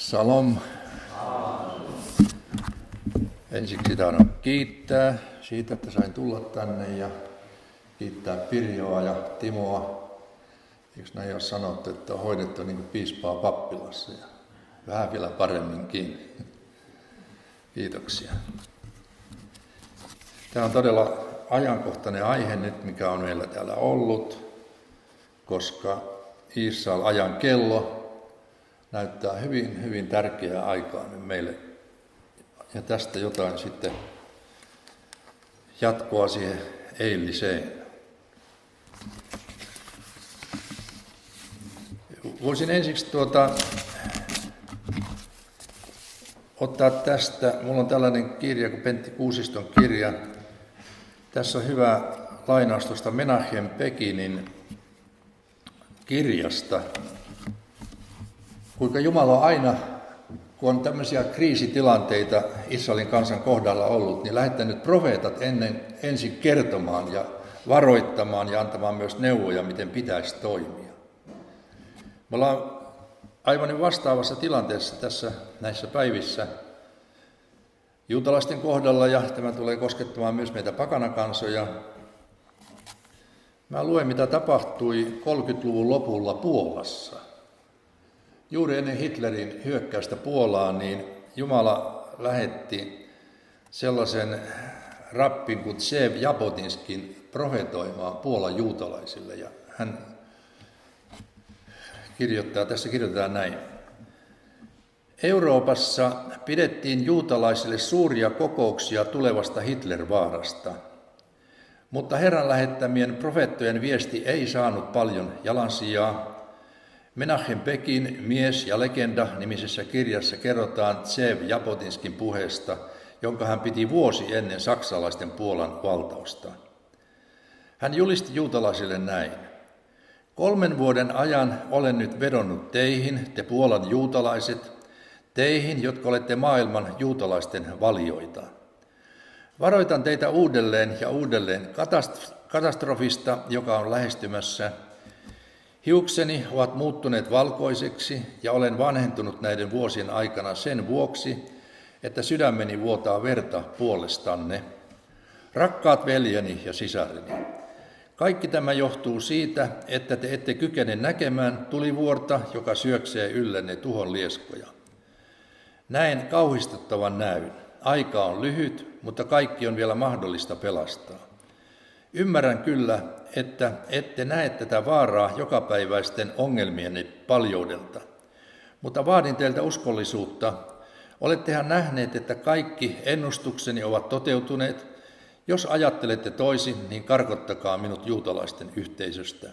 Salom. Ensiksi tahdon kiittää siitä, että sain tulla tänne ja kiittää Pirjoa ja Timoa. Eikö näin ole sanottu, että on hoidettu niin kuin piispaa pappilassa ja vähän vielä paremminkin. Kiitoksia. Tämä on todella ajankohtainen aihe nyt, mikä on meillä täällä ollut, koska Israel-ajan kello näyttää hyvin, hyvin tärkeää aikaa nyt meille. Ja tästä jotain sitten jatkoa siihen eiliseen. Voisin ensiksi ottaa tästä, mulla on tällainen kirja kuin Pentti Kuusiston kirja. Tässä on hyvä lainaus tuosta Menachem Beginin kirjasta. Kuinka Jumala on aina, kun on tämmöisiä kriisitilanteita Israelin kansan kohdalla ollut, niin lähettänyt profeetat ensin kertomaan ja varoittamaan ja antamaan myös neuvoja, miten pitäisi toimia. Me ollaan aivan vastaavassa tilanteessa tässä näissä päivissä juutalaisten kohdalla, ja tämä tulee koskettamaan myös meitä pakanakansoja. Mä luen, mitä tapahtui 30-luvun lopulla Puolassa. Juuri ennen Hitlerin hyökkäystä Puolaan, niin Jumala lähetti sellaisen rappin kuin Zev Jabotinskin profetoimaan Puolan juutalaisille. Ja hän tässä kirjoitetaan näin. Euroopassa pidettiin juutalaisille suuria kokouksia tulevasta Hitler-vaarasta, mutta Herran lähettämien profeettojen viesti ei saanut paljon jalansijaa. Menachem Begin mies ja legenda -nimisessä kirjassa kerrotaan Zev Jabotinskin puheesta, jonka hän piti vuosi ennen saksalaisten Puolan valtausta. Hän julisti juutalaisille näin. 3 vuoden ajan olen nyt vedonnut teihin, te Puolan juutalaiset, teihin, jotka olette maailman juutalaisten valioita. Varoitan teitä uudelleen ja uudelleen katastrofista, joka on lähestymässä. Hiukseni ovat muuttuneet valkoiseksi ja olen vanhentunut näiden vuosien aikana sen vuoksi, että sydämeni vuotaa verta puolestanne. Rakkaat veljeni ja sisareni, kaikki tämä johtuu siitä, että te ette kykene näkemään tulivuorta, joka syöksee yllenne tuhon lieskoja. Näen kauhistuttavan näyn. Aika on lyhyt, mutta kaikki on vielä mahdollista pelastaa. Ymmärrän kyllä, että ette näe tätä vaaraa jokapäiväisten ongelmienne paljoudelta. Mutta vaadin teiltä uskollisuutta. Olettehan nähneet, että kaikki ennustukseni ovat toteutuneet. Jos ajattelette toisin, niin karkottakaa minut juutalaisten yhteisöstä.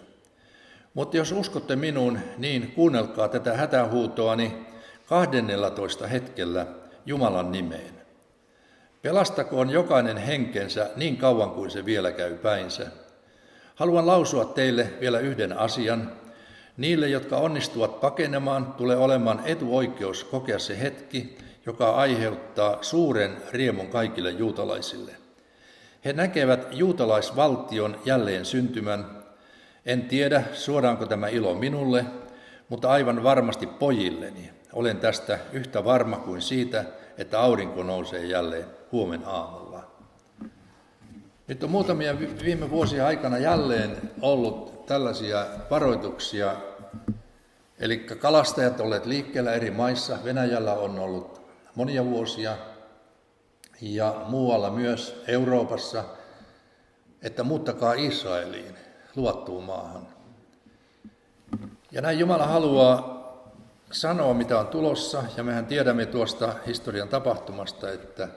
Mutta jos uskotte minuun, niin kuunnelkaa tätä hätähuutoani 12 hetkellä Jumalan nimeen. Pelastakoon jokainen henkensä niin kauan kuin se vielä käy päinsä. Haluan lausua teille vielä yhden asian. Niille, jotka onnistuvat pakenemaan, tulee olemaan etuoikeus kokea se hetki, joka aiheuttaa suuren riemun kaikille juutalaisille. He näkevät juutalaisvaltion jälleen syntymän. En tiedä, suodaanko tämä ilo minulle, mutta aivan varmasti pojilleni. Olen tästä yhtä varma kuin siitä, että aurinko nousee jälleen huomenna aamulla. Nyt on muutamia viime vuosien aikana jälleen ollut tällaisia varoituksia. Eli kalastajat olleet liikkeellä eri maissa. Venäjällä on ollut monia vuosia ja muualla myös Euroopassa, että muuttakaa Israeliin, luvattuun maahan. Ja näin Jumala haluaa sanoa, mitä on tulossa, ja mehän tiedämme tuosta historian tapahtumasta, että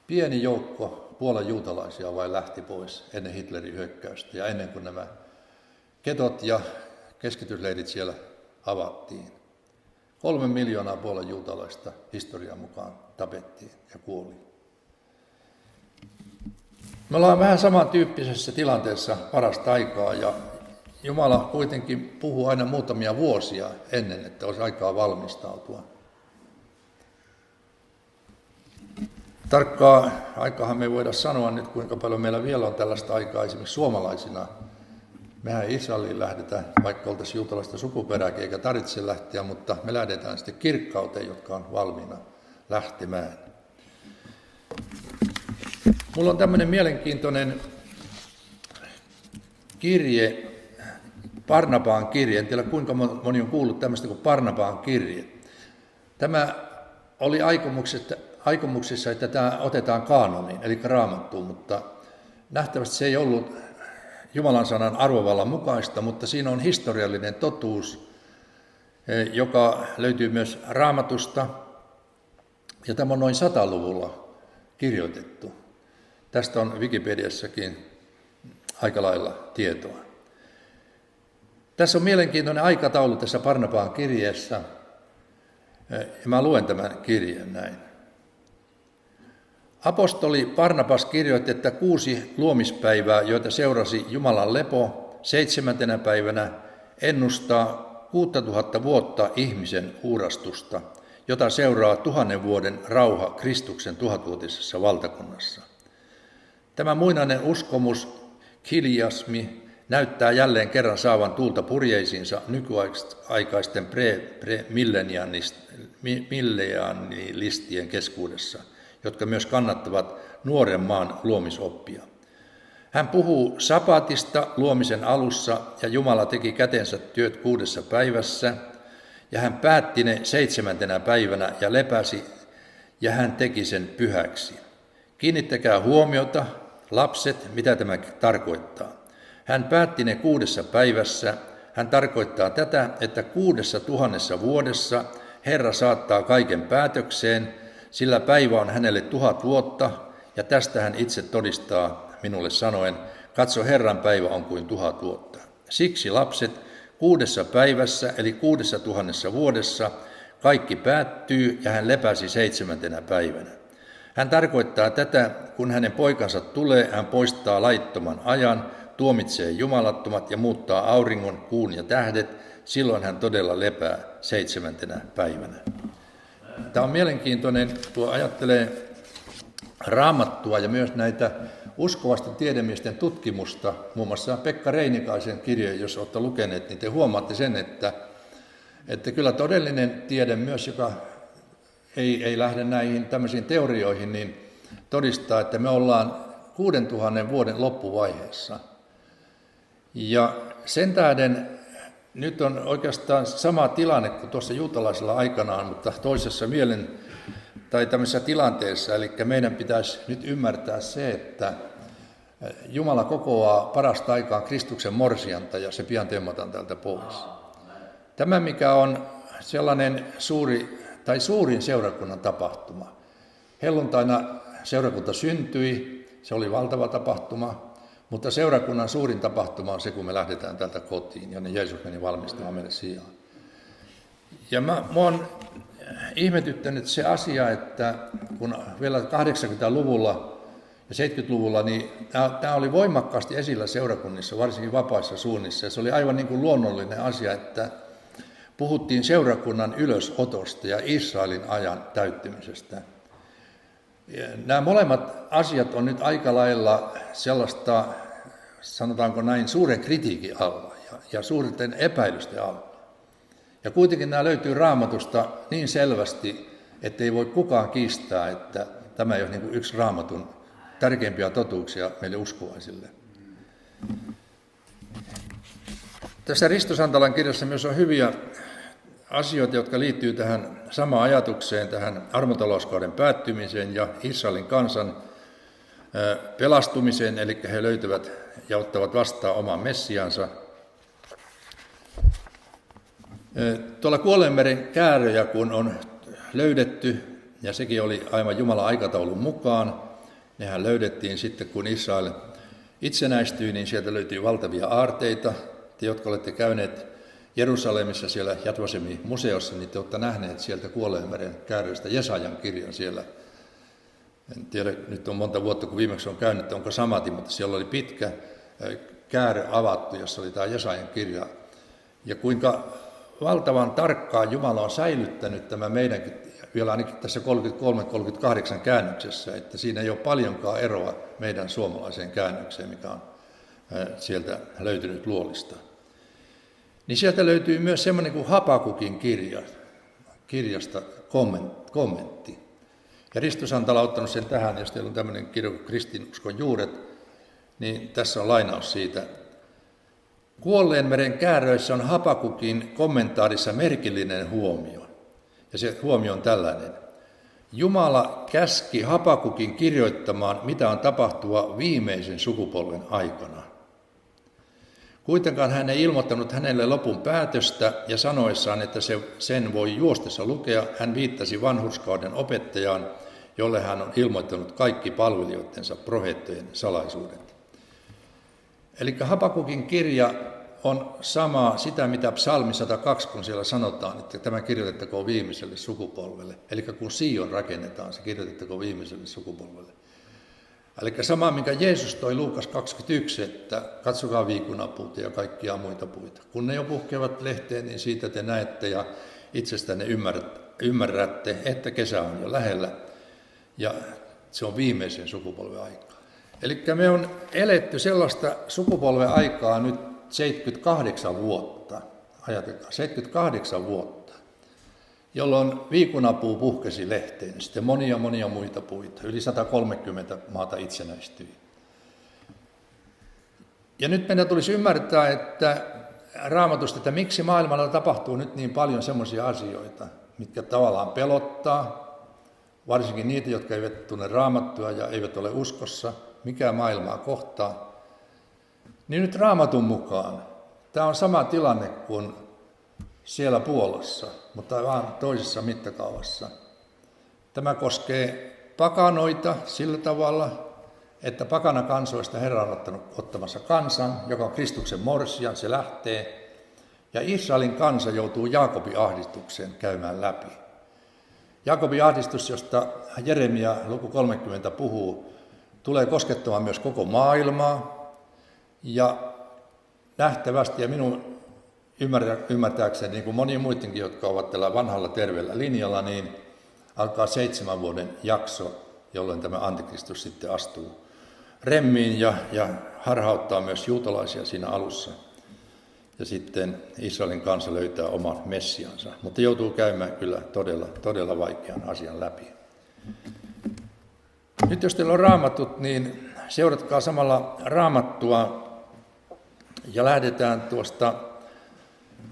pieni joukko Puolan juutalaisia vain lähti pois ennen Hitlerin hyökkäystä ja ennen kuin nämä ketot ja keskitysleirit siellä avattiin. 3 miljoonaa Puolan juutalaista historian mukaan tapettiin ja kuoli. Me ollaan vähän samantyyppisessä tilanteessa parasta aikaa, ja Jumala kuitenkin puhuu aina muutamia vuosia ennen, että olisi aikaa valmistautua. Tarkkaa aikaahan me ei voida sanoa nyt, kuinka paljon meillä vielä on tällaista aikaa esimerkiksi suomalaisina Mehän Israeliin lähdetään, vaikka oltaisiin juutalaista sukuperääkin, eikä tarvitse lähteä, mutta me lähdetään sitten kirkkauteen, jotka on valmiina lähtemään. Mulla on tämmöinen mielenkiintoinen kirje, Barnabaan kirje. En tiedä kuinka moni on kuullut tämmöistä kuin Barnabaan kirje. Tämä oli aikomuksissa, että tämä otetaan kaanoniin, eli Raamattuun, mutta nähtävästi se ei ollut Jumalan sanan arvovallan mukaista, mutta siinä on historiallinen totuus, joka löytyy myös Raamatusta, ja tämä on noin 100-luvulla kirjoitettu. Tästä on Wikipediassakin aika lailla tietoa. Tässä on mielenkiintoinen aikataulu tässä Barnabaan kirjeessä, ja mä luen tämän kirjeen näin. Apostoli Barnabas kirjoitti, että 6 luomispäivää, joita seurasi Jumalan lepo 7. päivänä, ennustaa 6000 vuotta ihmisen uurastusta, jota seuraa 1000 vuoden rauha Kristuksen 1000-vuotisessa valtakunnassa. Tämä muinainen uskomus, kiliasmi, näyttää jälleen kerran saavan tuulta purjeisiinsa nykyaikaisten millennialistien keskuudessa, jotka myös kannattavat nuoren maan luomisoppia. Hän puhuu sapatista luomisen alussa, ja Jumala teki kätensä työt 6 päivässä, ja hän päätti ne 7. päivänä ja lepäsi, ja hän teki sen pyhäksi. Kiinnittäkää huomiota, lapset, mitä tämä tarkoittaa. Hän päätti ne 6 päivässä. Hän tarkoittaa tätä, että 6000 vuodessa Herra saattaa kaiken päätökseen, sillä päivä on hänelle 1000 vuotta, ja tästä hän itse todistaa minulle sanoen, katso, Herran päivä on kuin 1000 vuotta. Siksi lapset 6 päivässä, eli 6000 vuodessa, kaikki päättyy, ja hän lepäsi 7. päivänä. Hän tarkoittaa tätä, kun hänen poikansa tulee, hän poistaa laittoman ajan, tuomitsee jumalattomat ja muuttaa auringon, kuun ja tähdet, silloin hän todella lepää 7. päivänä. Tämä on mielenkiintoinen, kun ajattelee Raamattua ja myös näitä uskovasten tiedemiesten tutkimusta, muun muassa Pekka Reinikaisen kirjoja, jos olette lukeneet, niin te huomaatte sen, että kyllä todellinen tiede myös, joka ei lähde näihin tämmöisiin teorioihin, niin todistaa, että me ollaan 6000 vuoden loppuvaiheessa. Ja sen tähden nyt on oikeastaan sama tilanne kuin tuossa juutalaisella aikanaan, mutta toisessa tämmöisessä tilanteessa. Eli meidän pitäisi nyt ymmärtää se, että Jumala kokoaa parasta aikaan Kristuksen morsianta ja se pian temmataan täältä pois. Tämä, mikä on sellainen suurin seurakunnan tapahtuma. Helluntaina seurakunta syntyi, se oli valtava tapahtuma. Mutta seurakunnan suurin tapahtuma on se, kun me lähdetään täältä kotiin, jonne Jeesus meni valmistamaan meille sijaan. Ja mä oon ihmetyttänyt se asia, että kun vielä 80-luvulla ja 70-luvulla, niin tämä oli voimakkaasti esillä seurakunnissa, varsinkin vapaissa suunnissa. Ja se oli aivan niin kuin luonnollinen asia, että puhuttiin seurakunnan ylösotosta ja Israelin ajan täyttymisestä. Nämä molemmat asiat on nyt aika lailla sellaista, sanotaanko näin, suuren kritiikin alla ja suurten epäilysten alla. Ja kuitenkin nämä löytyy Raamatusta niin selvästi, ettei voi kukaan kiistää, että tämä ei ole niin kuin yksi Raamatun tärkeimpiä totuuksia meille uskovaisille. Tässä Risto Santalan kirjassa myös on hyviä asioita, jotka liittyy tähän samaan ajatukseen, tähän armotalouskauden päättymiseen ja Israelin kansan pelastumiseen, eli he löytävät ja ottavat vastaan oman Messiansa. Tuolla Kuolleemeren kääröjä, kun on löydetty, ja sekin oli aivan Jumalan aikataulun mukaan, nehän löydettiin sitten, kun Israel itsenäistyi, niin sieltä löytyy valtavia aarteita. Te, jotka olette käyneet Jerusalemissa siellä Yad Vashemin museossa, niin te olette nähneet sieltä Kuolleemeren kääröistä Jesajan kirjan siellä. En tiedä, nyt on monta vuotta, kun viimeksi on käynyt, onko samatin, mutta siellä oli pitkä käärö avattu, jossa oli tämä Jesajan kirja. Ja kuinka valtavan tarkkaan Jumala on säilyttänyt tämä meidänkin, vielä ainakin tässä 33-38 käännöksessä, että siinä ei ole paljonkaan eroa meidän suomalaiseen käännökseen, mikä on sieltä löytynyt luolista. Niin sieltä löytyy myös semmoinen kuin Habakukin kirjasta kommentti. Ja Risto Santala on ottanut sen tähän, jos teillä on tämmöinen kirja kuin Kristinuskon juuret, niin tässä on lainaus siitä. Kuolleen meren kääröissä on Habakukin kommentaarissa merkillinen huomio. Ja se huomio on tällainen. Jumala käski Habakukin kirjoittamaan, mitä on tapahtua viimeisen sukupolven aikana. Kuitenkaan hän ei ilmoittanut hänelle lopun päätöstä ja sanoessaan, että sen voi juostessa lukea, hän viittasi vanhurskauden opettajaan, jolle hän on ilmoittanut kaikki palvelijoittensa profeettojen salaisuudet. Eli Habakukin kirja on sama sitä, mitä Psalmi 102, kun siellä sanotaan, että tämä kirjoitettakoon viimeiselle sukupolvelle. Eli kun Sion rakennetaan, se kirjoitettakoon viimeiselle sukupolvelle. Eli sama, minkä Jeesus toi Luukas 21, että katsokaa viikunapuuta ja kaikkia muita puita. Kun ne jo puhkeavat lehteen, niin siitä te näette ja itsestänne ymmärrätte, että kesä on jo lähellä ja se on viimeisen sukupolven aikaa. Eli me on eletty sellaista sukupolven aikaa nyt 78 vuotta, ajatelkaa, 78 vuotta, jolloin viikunapuu puhkesi lehteen ja sitten monia muita puita. Yli 130 maata itsenäistyi. Ja nyt meidän tulisi ymmärtää, että Raamatusta, että miksi maailmalla tapahtuu nyt niin paljon semmoisia asioita, mitkä tavallaan pelottaa, varsinkin niitä, jotka eivät tunne Raamattua ja eivät ole uskossa, mikä maailmaa kohtaa. Niin nyt Raamatun mukaan tämä on sama tilanne kuin siellä Puolassa, mutta vaan toisessa mittakaavassa. Tämä koskee pakanoita sillä tavalla, että pakanakansoista Herra on ottamassa kansan, joka on Kristuksen morsian, se lähtee. Ja Israelin kansa joutuu Jaakobin ahdistukseen käymään läpi. Jaakobin ahdistus, josta Jeremia luku 30 puhuu, tulee koskettamaan myös koko maailmaa. Ja nähtävästi ja minun ymmärtääkseni, niin kuin monien muidenkin, jotka ovat tällä vanhalla terveellä linjalla, niin alkaa 7 vuoden jakso, jolloin tämä antikristus sitten astuu remmiin ja harhauttaa myös juutalaisia siinä alussa. Ja sitten Israelin kansa löytää oman messiansa, mutta joutuu käymään kyllä todella vaikean asian läpi. Nyt jos teillä on raamatut, niin seuratkaa samalla Raamattua ja lähdetään tuosta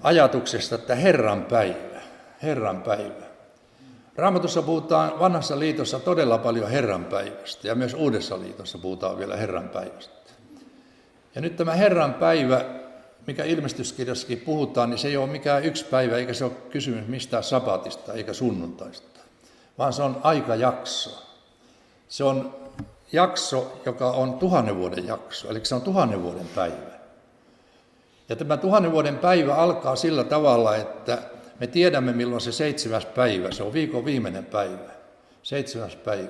ajatuksesta, että Herran päivä. Raamatussa puhutaan vanhassa liitossa todella paljon Herran päivästä ja myös uudessa liitossa puhutaan vielä Herran päivästä. Ja nyt tämä Herran päivä, mikä ilmestyskirjassakin puhutaan, niin se ei ole mikään yksi päivä, eikä se ole kysymys mistään sabatista eikä sunnuntaista, vaan se on aikajakso. Se on jakso, joka on 1000 vuoden jakso, eli se on 1000 vuoden päivä. Ja tämä 1000 vuoden päivä alkaa sillä tavalla, että me tiedämme milloin se 7. päivä, se on viikon viimeinen päivä, 7. päivä.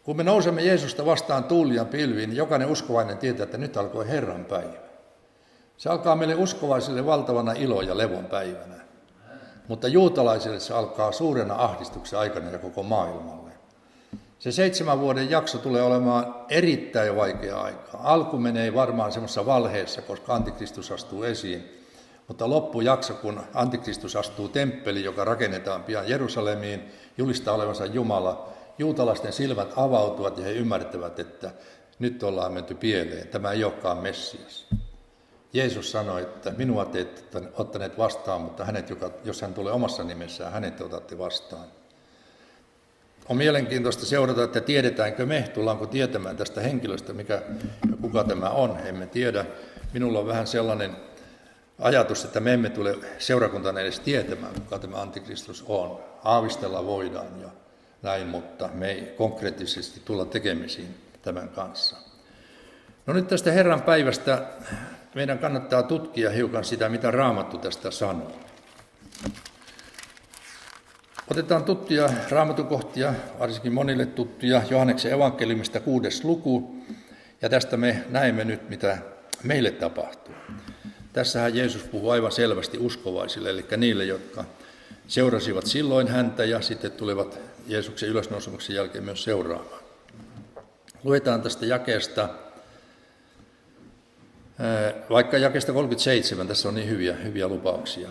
Kun me nousemme Jeesusta vastaan tuulian pilviin, niin jokainen uskovainen tietää, että nyt alkoi Herran päivä. Se alkaa meille uskovaisille valtavana ilo- ja levon päivänä, mutta juutalaisille se alkaa suurena ahdistuksen aikana ja koko maailmalle. Se 7 vuoden jakso tulee olemaan erittäin vaikea aikaa. Alku menee varmaan semmoisessa valheessa, koska antikristus astuu esiin. Mutta loppujakso, kun antikristus astuu temppeliin, joka rakennetaan pian Jerusalemiin, julistaa olevansa Jumala, juutalaisten silmät avautuvat ja he ymmärtävät, että nyt ollaan menty pieleen. Tämä ei olekaan Messias. Jeesus sanoi, että minua te ette ottaneet vastaan, mutta jos hän tulee omassa nimessään, hänet te otatte vastaan. On mielenkiintoista seurata, että tiedetäänkö me, tullaanko tietämään tästä henkilöstä, kuka tämä on, emme tiedä. Minulla on vähän sellainen ajatus, että me emme tule seurakuntana edes tietämään, kuka tämä antikristus on. Aavistella voidaan ja näin, mutta me ei konkreettisesti tulla tekemisiin tämän kanssa. No nyt tästä Herran päivästä meidän kannattaa tutkia hiukan sitä, mitä Raamattu tästä sanoo. Otetaan tuttuja raamatukohtia, varsinkin monille tuttuja, Johanneksen evankeliumista 6. luku, ja tästä me näemme nyt, mitä meille tapahtuu. Tässähän Jeesus puhuu aivan selvästi uskovaisille, eli niille, jotka seurasivat silloin häntä ja sitten tulevat Jeesuksen ylösnousemuksen jälkeen myös seuraamaan. Luetaan tästä jakeesta Vaikka jakeesta 37, tässä on niin hyviä lupauksia.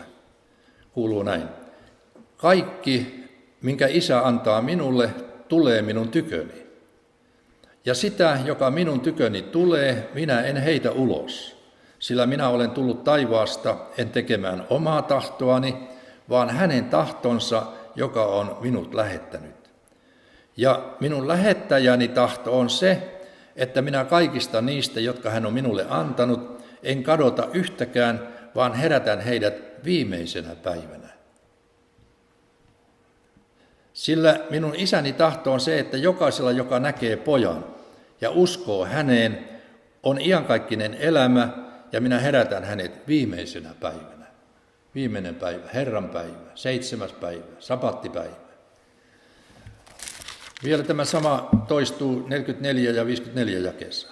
Kuuluu näin. Kaikki, minkä Isä antaa minulle, tulee minun tyköni. Ja sitä, joka minun tyköni tulee, minä en heitä ulos. Sillä minä olen tullut taivaasta, en tekemään omaa tahtoani, vaan hänen tahtonsa, joka on minut lähettänyt. Ja minun lähettäjäni tahto on se, että minä kaikista niistä, jotka hän on minulle antanut, en kadota yhtäkään, vaan herätän heidät viimeisenä päivänä. Sillä minun isäni tahto on se, että jokaisella, joka näkee pojan ja uskoo häneen, on iankaikkinen elämä, ja minä herätän hänet viimeisenä päivänä. Viimeinen päivä, Herran päivä, 7. päivä, sapattipäivä. Vielä tämä sama toistuu 44 ja 54 jakeessa.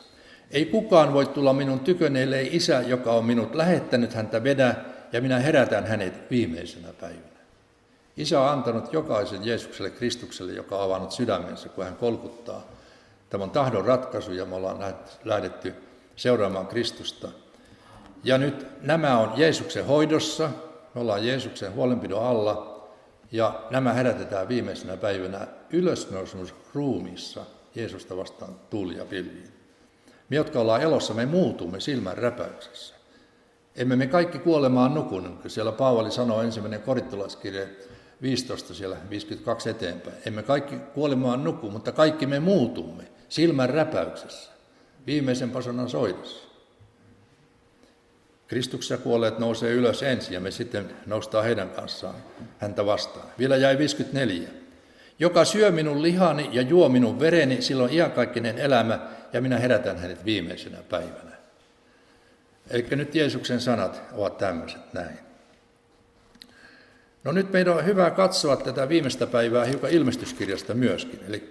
Ei kukaan voi tulla minun tyköni, ellei Isä, joka on minut lähettänyt, häntä vedä, ja minä herätän hänet viimeisenä päivänä. Isä on antanut jokaisen Jeesukselle Kristukselle, joka on avannut sydämensä, kun hän kolkuttaa. Tämä on tahdon ratkaisu, ja me ollaan lähdetty seuraamaan Kristusta. Ja nyt nämä on Jeesuksen hoidossa, me ollaan Jeesuksen huolenpidon alla, ja nämä herätetään viimeisenä päivänä ylösnousemusruumiissa Jeesusta vastaan tuuli ja pilviin. Me, jotka ollaan elossa, me muutumme silmän räpäyksessä. Emme me kaikki kuolemaan nuku, kun siellä Paavali sanoo 1. Korintolaiskirje 15, siellä 52 eteenpäin. Emme kaikki kuolemaan nuku, mutta kaikki me muutumme silmän räpäyksessä, viimeisen pasonan soidossa. Kristuksessa kuolleet nousee ylös ensin ja me sitten noustaan heidän kanssaan häntä vastaan. Vielä jäi 54. Joka syö minun lihani ja juo minun vereni, silloin iankaikkinen elämä ja minä herätän hänet viimeisenä päivänä. Eli nyt Jeesuksen sanat ovat tämmöiset näin. No nyt meidän on hyvä katsoa tätä viimeistä päivää hiukan ilmestyskirjasta myöskin. Eli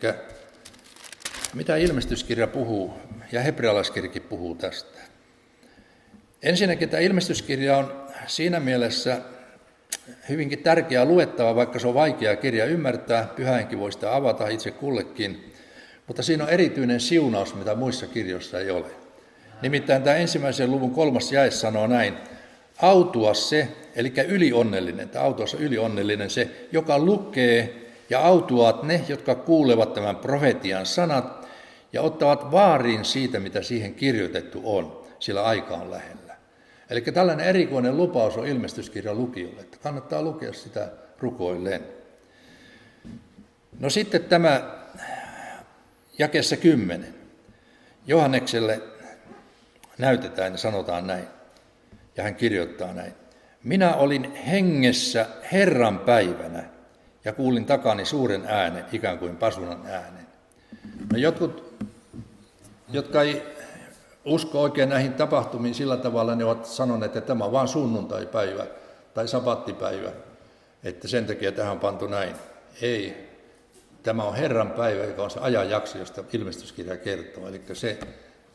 mitä ilmestyskirja puhuu ja hebrealaiskirjakin puhuu tästä. Ensinnäkin tämä ilmestyskirja on siinä mielessä hyvinkin tärkeä luettava, vaikka se on vaikea kirja ymmärtää. Pyhä Henki voi sitä avata itse kullekin, mutta siinä on erityinen siunaus, mitä muissa kirjoissa ei ole. Nimittäin tämä 1. luvun 3. jae sanoo näin. Autuas se, eli ylionnellinen, tämä autuas on ylionnellinen se, joka lukee, ja autuaat ne, jotka kuulevat tämän profetian sanat ja ottavat vaariin siitä, mitä siihen kirjoitettu on, sillä aika on lähellä. Eli tällainen erikoinen lupaus on ilmestyskirjan lukijoille, että kannattaa lukea sitä rukoilleen. No sitten tämä jakeessa 10. Johannekselle näytetään ja sanotaan näin, ja hän kirjoittaa näin. Minä olin hengessä Herran päivänä ja kuulin takani suuren äänen, ikään kuin pasunan äänen. No jotkut, jotka ei usko oikein näihin tapahtumiin sillä tavalla, ne ovat sanoneet, että tämä on vain sunnuntaipäivä tai sapattipäivä, että sen takia tähän on pantu näin. Ei, tämä on Herran päivä, joka on se ajanjakso, josta ilmestyskirja kertoo. Eli se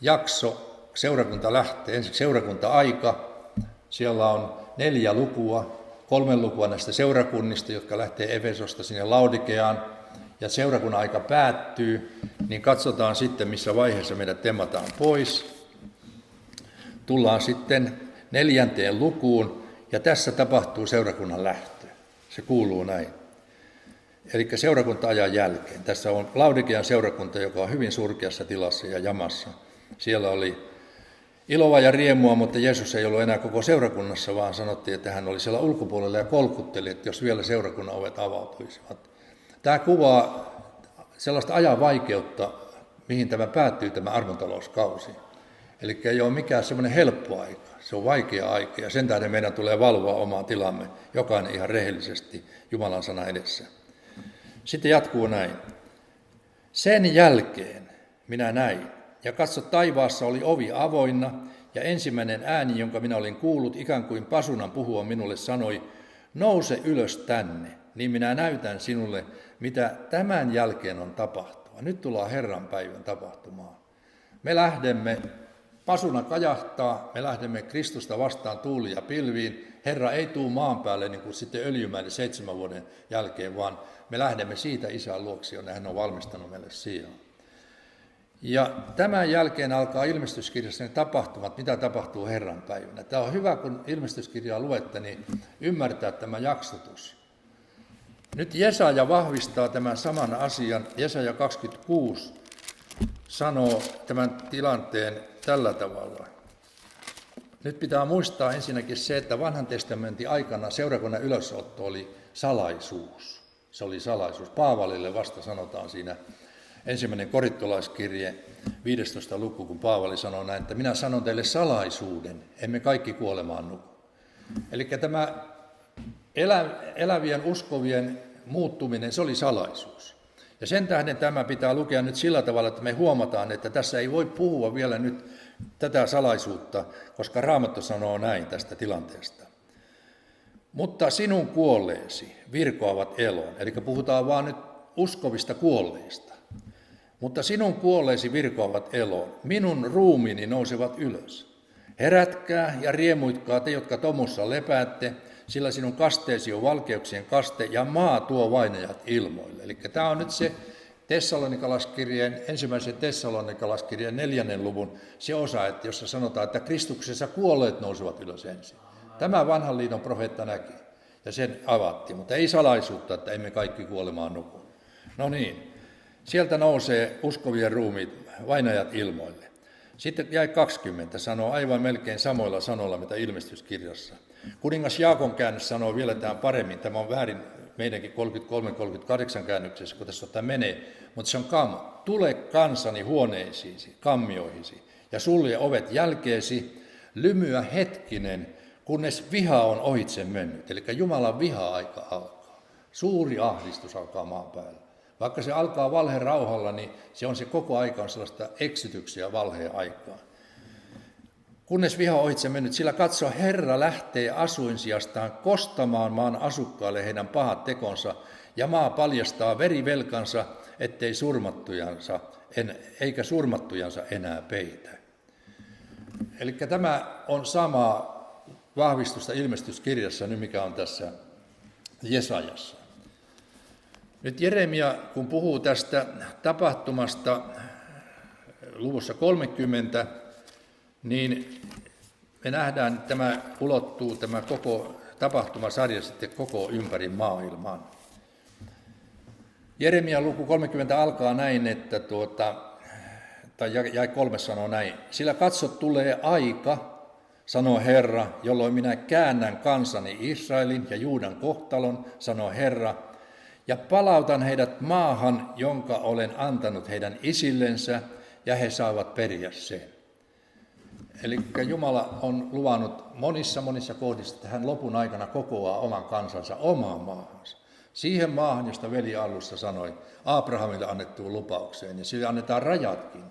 jakso, seurakunta lähtee, ensiksi seurakunta-aika, siellä on 4 lukua, 3 lukua näistä seurakunnista, jotka lähtee Efesosta sinne Laudikeaan, ja seurakunnan aika päättyy, niin katsotaan sitten, missä vaiheessa meidät temmataan pois. Tullaan sitten 4. lukuun, ja tässä tapahtuu seurakunnan lähtö. Se kuuluu näin. Eli seurakunta-ajan jälkeen. Tässä on Laudikean seurakunta, joka on hyvin surkeassa tilassa ja jamassa. Siellä oli iloa ja riemua, mutta Jeesus ei ollut enää koko seurakunnassa, vaan sanottiin, että hän oli siellä ulkopuolella ja kolkutteli, että jos vielä seurakunnan ovet avautuisivat. Tämä kuvaa sellaista ajan vaikeutta, mihin tämä päättyy, tämä armontalouskausi. Eli ei ole mikään semmoinen helppo aika, se on vaikea aika ja sen tähden meidän tulee valvoa omaa tilamme, jokainen ihan rehellisesti Jumalan sana edessä. Sitten jatkuu näin. Sen jälkeen minä näin, ja katso, taivaassa oli ovi avoinna, ja ensimmäinen ääni, jonka minä olin kuullut, ikään kuin pasunan puhua minulle, sanoi, nouse ylös tänne, niin minä näytän sinulle, mitä tämän jälkeen on tapahtua. Nyt tullaan Herran päivän tapahtumaan. Me lähdemme, pasuna kajahtaa, me lähdemme Kristusta vastaan tuuli ja pilviin. Herra ei tule maan päälle niin kuin sitten Öljymäelle 7 vuoden jälkeen, vaan me lähdemme siitä Isän luoksi, jonne hän on valmistanut meille sijaan. Ja tämän jälkeen alkaa ilmestyskirjassa ne tapahtumat, mitä tapahtuu Herran päivänä. Tämä on hyvä, kun ilmestyskirjaa luette, niin ymmärtää tämä jaksotus. Nyt Jesaja vahvistaa tämän saman asian. Jesaja 26 sanoo tämän tilanteen tällä tavalla. Nyt pitää muistaa ensinnäkin se, että vanhan testamentin aikana seurakunnan ylösotto oli salaisuus. Se oli salaisuus. Paavalille vasta sanotaan siinä ensimmäinen korintolaiskirje 15. luku, kun Paavali sanoo näin, että minä sanon teille salaisuuden, emme kaikki kuolemaan nuku. Eli tämä elävien uskovien muuttuminen, se oli salaisuus. Ja sen tähden tämä pitää lukea nyt sillä tavalla, että me huomataan, että tässä ei voi puhua vielä nyt tätä salaisuutta, koska Raamattu sanoo näin tästä tilanteesta. Mutta sinun kuolleesi virkoavat eloon, eli puhutaan vaan nyt uskovista kuolleista. Mutta sinun kuolleesi virkoavat eloon, minun ruumiini nousevat ylös. Herätkää ja riemuitkaa te, jotka tomussa lepäätte, sillä sinun kasteesi on valkeuksien kaste ja maa tuo vainajat ilmoille. Eli tämä on nyt se ensimmäisen Tessalonikalaiskirjeen 4. luvun se osa, että jossa sanotaan, että Kristuksessa kuolleet nousevat ylös ensin. Tämä vanhan liiton profeetta näki ja sen avatti, mutta ei salaisuutta, että emme kaikki kuolemaan nuku. No niin, sieltä nousee uskovien ruumiit, vainajat ilmoille. Sitten jäi 20 sanoo aivan melkein samoilla sanoilla, mitä ilmestyskirjassa. Kuningas Jaakon käännös sanoo vielä tämän paremmin. Tämä on väärin meidänkin 33-38 käännöksessä, kun tässä tämä menee. Mutta se on tule kansani huoneisiisi, kammioihisi, ja sulje ovet jälkeesi, lymyä hetkinen, kunnes viha on ohitse mennyt. Eli Jumalan viha-aika alkaa. Suuri ahdistus alkaa maan päällä. Vaikka se alkaa valheen rauhalla, niin se koko aika on sellaista eksytyksiä valheen aikaa. Kunnes viha ohitse mennyt, sillä katso, Herra lähtee asuinsijastaan kostamaan maan asukkaille heidän pahat tekonsa, ja maa paljastaa verivelkansa, eikä surmattujansa enää peitä. Eli tämä on sama vahvistusta ilmestyskirjassa, nyt mikä on tässä Jesajassa. Nyt Jeremia, kun puhuu tästä tapahtumasta luvussa 30, niin me nähdään, että tämä ulottuu, tämä koko tapahtumasarja sitten koko ympäri maailman. Jeremian luku 30 alkaa näin, että jäi 3 sanoo näin. Sillä katso, tulee aika, sanoo Herra, jolloin minä käännän kansani Israelin ja Juudan kohtalon, sanoo Herra, ja palautan heidät maahan, jonka olen antanut heidän isillensä, ja he saavat periä sen. Eli Jumala on luvannut monissa kohdissa, että hän lopun aikana kokoaa oman kansansa omaan maahansa. Siihen maahan, josta veli alussa sanoi, Abrahamille annettuun lupaukseen, ja sille annetaan rajatkin.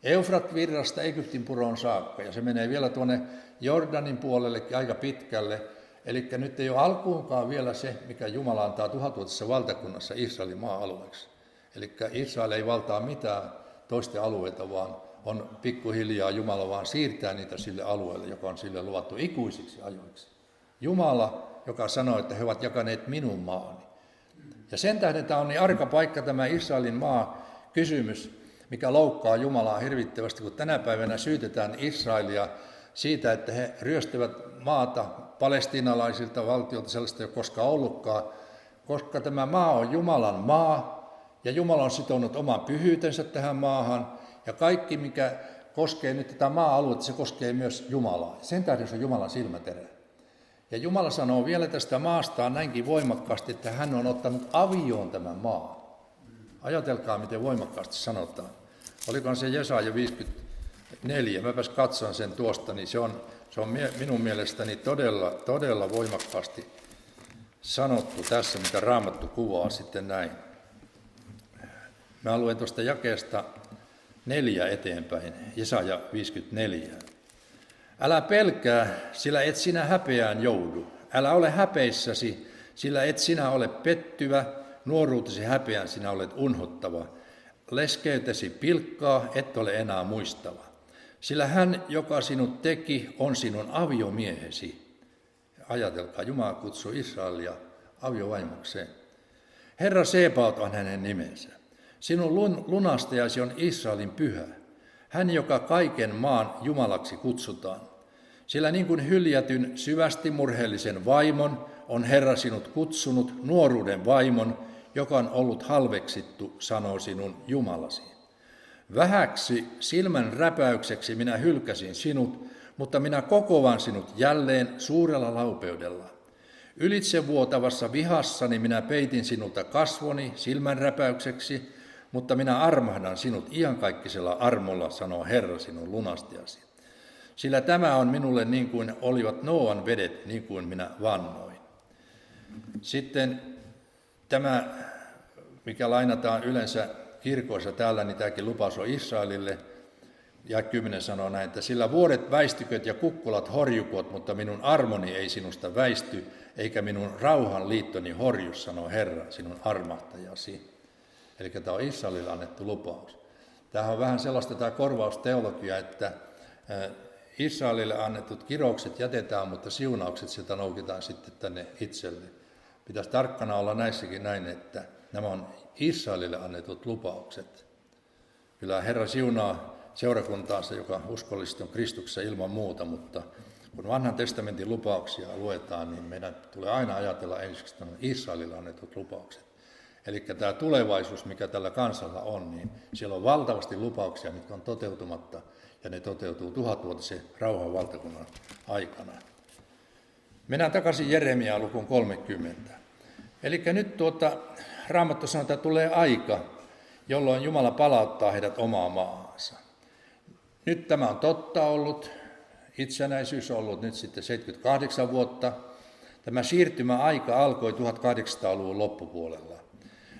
Eufrat-virrasta Egyptin puroon saakka, ja se menee vielä tuonne Jordanin puolellekin aika pitkälle. Eli nyt ei ole alkuunkaan vielä se, mikä Jumala antaa 1000-vuotisessa valtakunnassa Israelin maa-alueeksi. Eli Israel ei valtaa mitään toisten alueita, vaan on pikkuhiljaa Jumala vaan siirtää niitä sille alueelle, joka on sille luvattu ikuisiksi ajoiksi. Jumala, joka sanoi, että he ovat jakaneet minun maani. Ja sen tähden tämä on niin arka paikka tämä Israelin maa kysymys, mikä loukkaa Jumalaa hirvittävästi, kun tänä päivänä syytetään Israelia siitä, että he ryöstävät maata palestiinalaisilta valtiolta, sellaista ei ole koskaan ollutkaan, koska tämä maa on Jumalan maa, ja Jumala on sitonut oman pyhyytensä tähän maahan, ja kaikki, mikä koskee nyt tätä maa-aluetta, se koskee myös Jumalaa. Sen tähden se on Jumalan silmäterä. Ja Jumala sanoo vielä tästä maastaan näinkin voimakkaasti, että hän on ottanut avioon tämän maan. Ajatelkaa, miten voimakkaasti sanotaan. Olikohan se Jesaja 54, mäpäs katson sen tuosta, niin se on minun mielestäni todella voimakkaasti sanottu tässä, mitä Raamattu kuvaa sitten näin. Mä luen tuosta jakeesta 4 eteenpäin, Jesaja 54. Älä pelkää, sillä et sinä häpeään joudu. Älä ole häpeissäsi, sillä et sinä ole pettyvä. Nuoruutesi häpeään sinä olet unhottava. Leskeytesi pilkkaa, et ole enää muistava. Sillä hän, joka sinut teki, on sinun aviomiehesi. Ajatelkaa, Jumala kutsuu Israelia aviovaimokseen. Herra Sebaot on hänen nimensä. Sinun lunastajasi on Israelin pyhä, hän joka kaiken maan Jumalaksi kutsutaan. Sillä niin kuin hyljätyn syvästi murheellisen vaimon on Herra sinut kutsunut, nuoruuden vaimon, joka on ollut halveksittu, sanoo sinun Jumalasi. Vähäksi silmän räpäykseksi minä hylkäsin sinut, mutta minä kokoan sinut jälleen suurella laupeudella. Ylitsevuotavassa vihassani minä peitin sinulta kasvoni silmänräpäykseksi, mutta minä armahdan sinut iankaikkisella armolla, sanoo Herra sinun lunastajasi. Sillä tämä on minulle niin kuin olivat Nooan vedet, niin kuin minä vannoin. Sitten tämä, mikä lainataan yleensä kirkoissa täällä, niin tämäkin lupaus on Israelille. Ja 10 sanoo näin, että sillä vuodet väistyköt ja kukkulat horjukot, mutta minun armoni ei sinusta väisty, eikä minun rauhan liittoni horju, sanoo Herra, sinun armahtajasi. Eli tämä on Israelille annettu lupaus. Tämähän on vähän sellaista tämä korvausteologia, että Israelille annetut kiroukset jätetään, mutta siunaukset sieltä noukitaan sitten tänne itselle. Pitäisi tarkkana olla näissäkin näin, että nämä on Israelille annetut lupaukset. Kyllä Herra siunaa seurakuntaansa, joka uskollisesti on Kristuksessa ilman muuta, mutta kun vanhan testamentin lupauksia luetaan, niin meidän tulee aina ajatella ensiksi Israelille annetut lupaukset. Eli tämä tulevaisuus, mikä tällä kansalla on, niin siellä on valtavasti lupauksia, mitkä on toteutumatta, ja ne toteutuu 1000-vuotisen rauhan valtakunnan aikana. Mennään takaisin Jeremiaan lukuun 30. Eli nyt Raamattu sanoo, että tulee aika, jolloin Jumala palauttaa heidät omaan maahansa. Nyt tämä on totta ollut, itsenäisyys on ollut nyt sitten 78 vuotta. Tämä siirtymäaika alkoi 1800-luvun loppupuolella.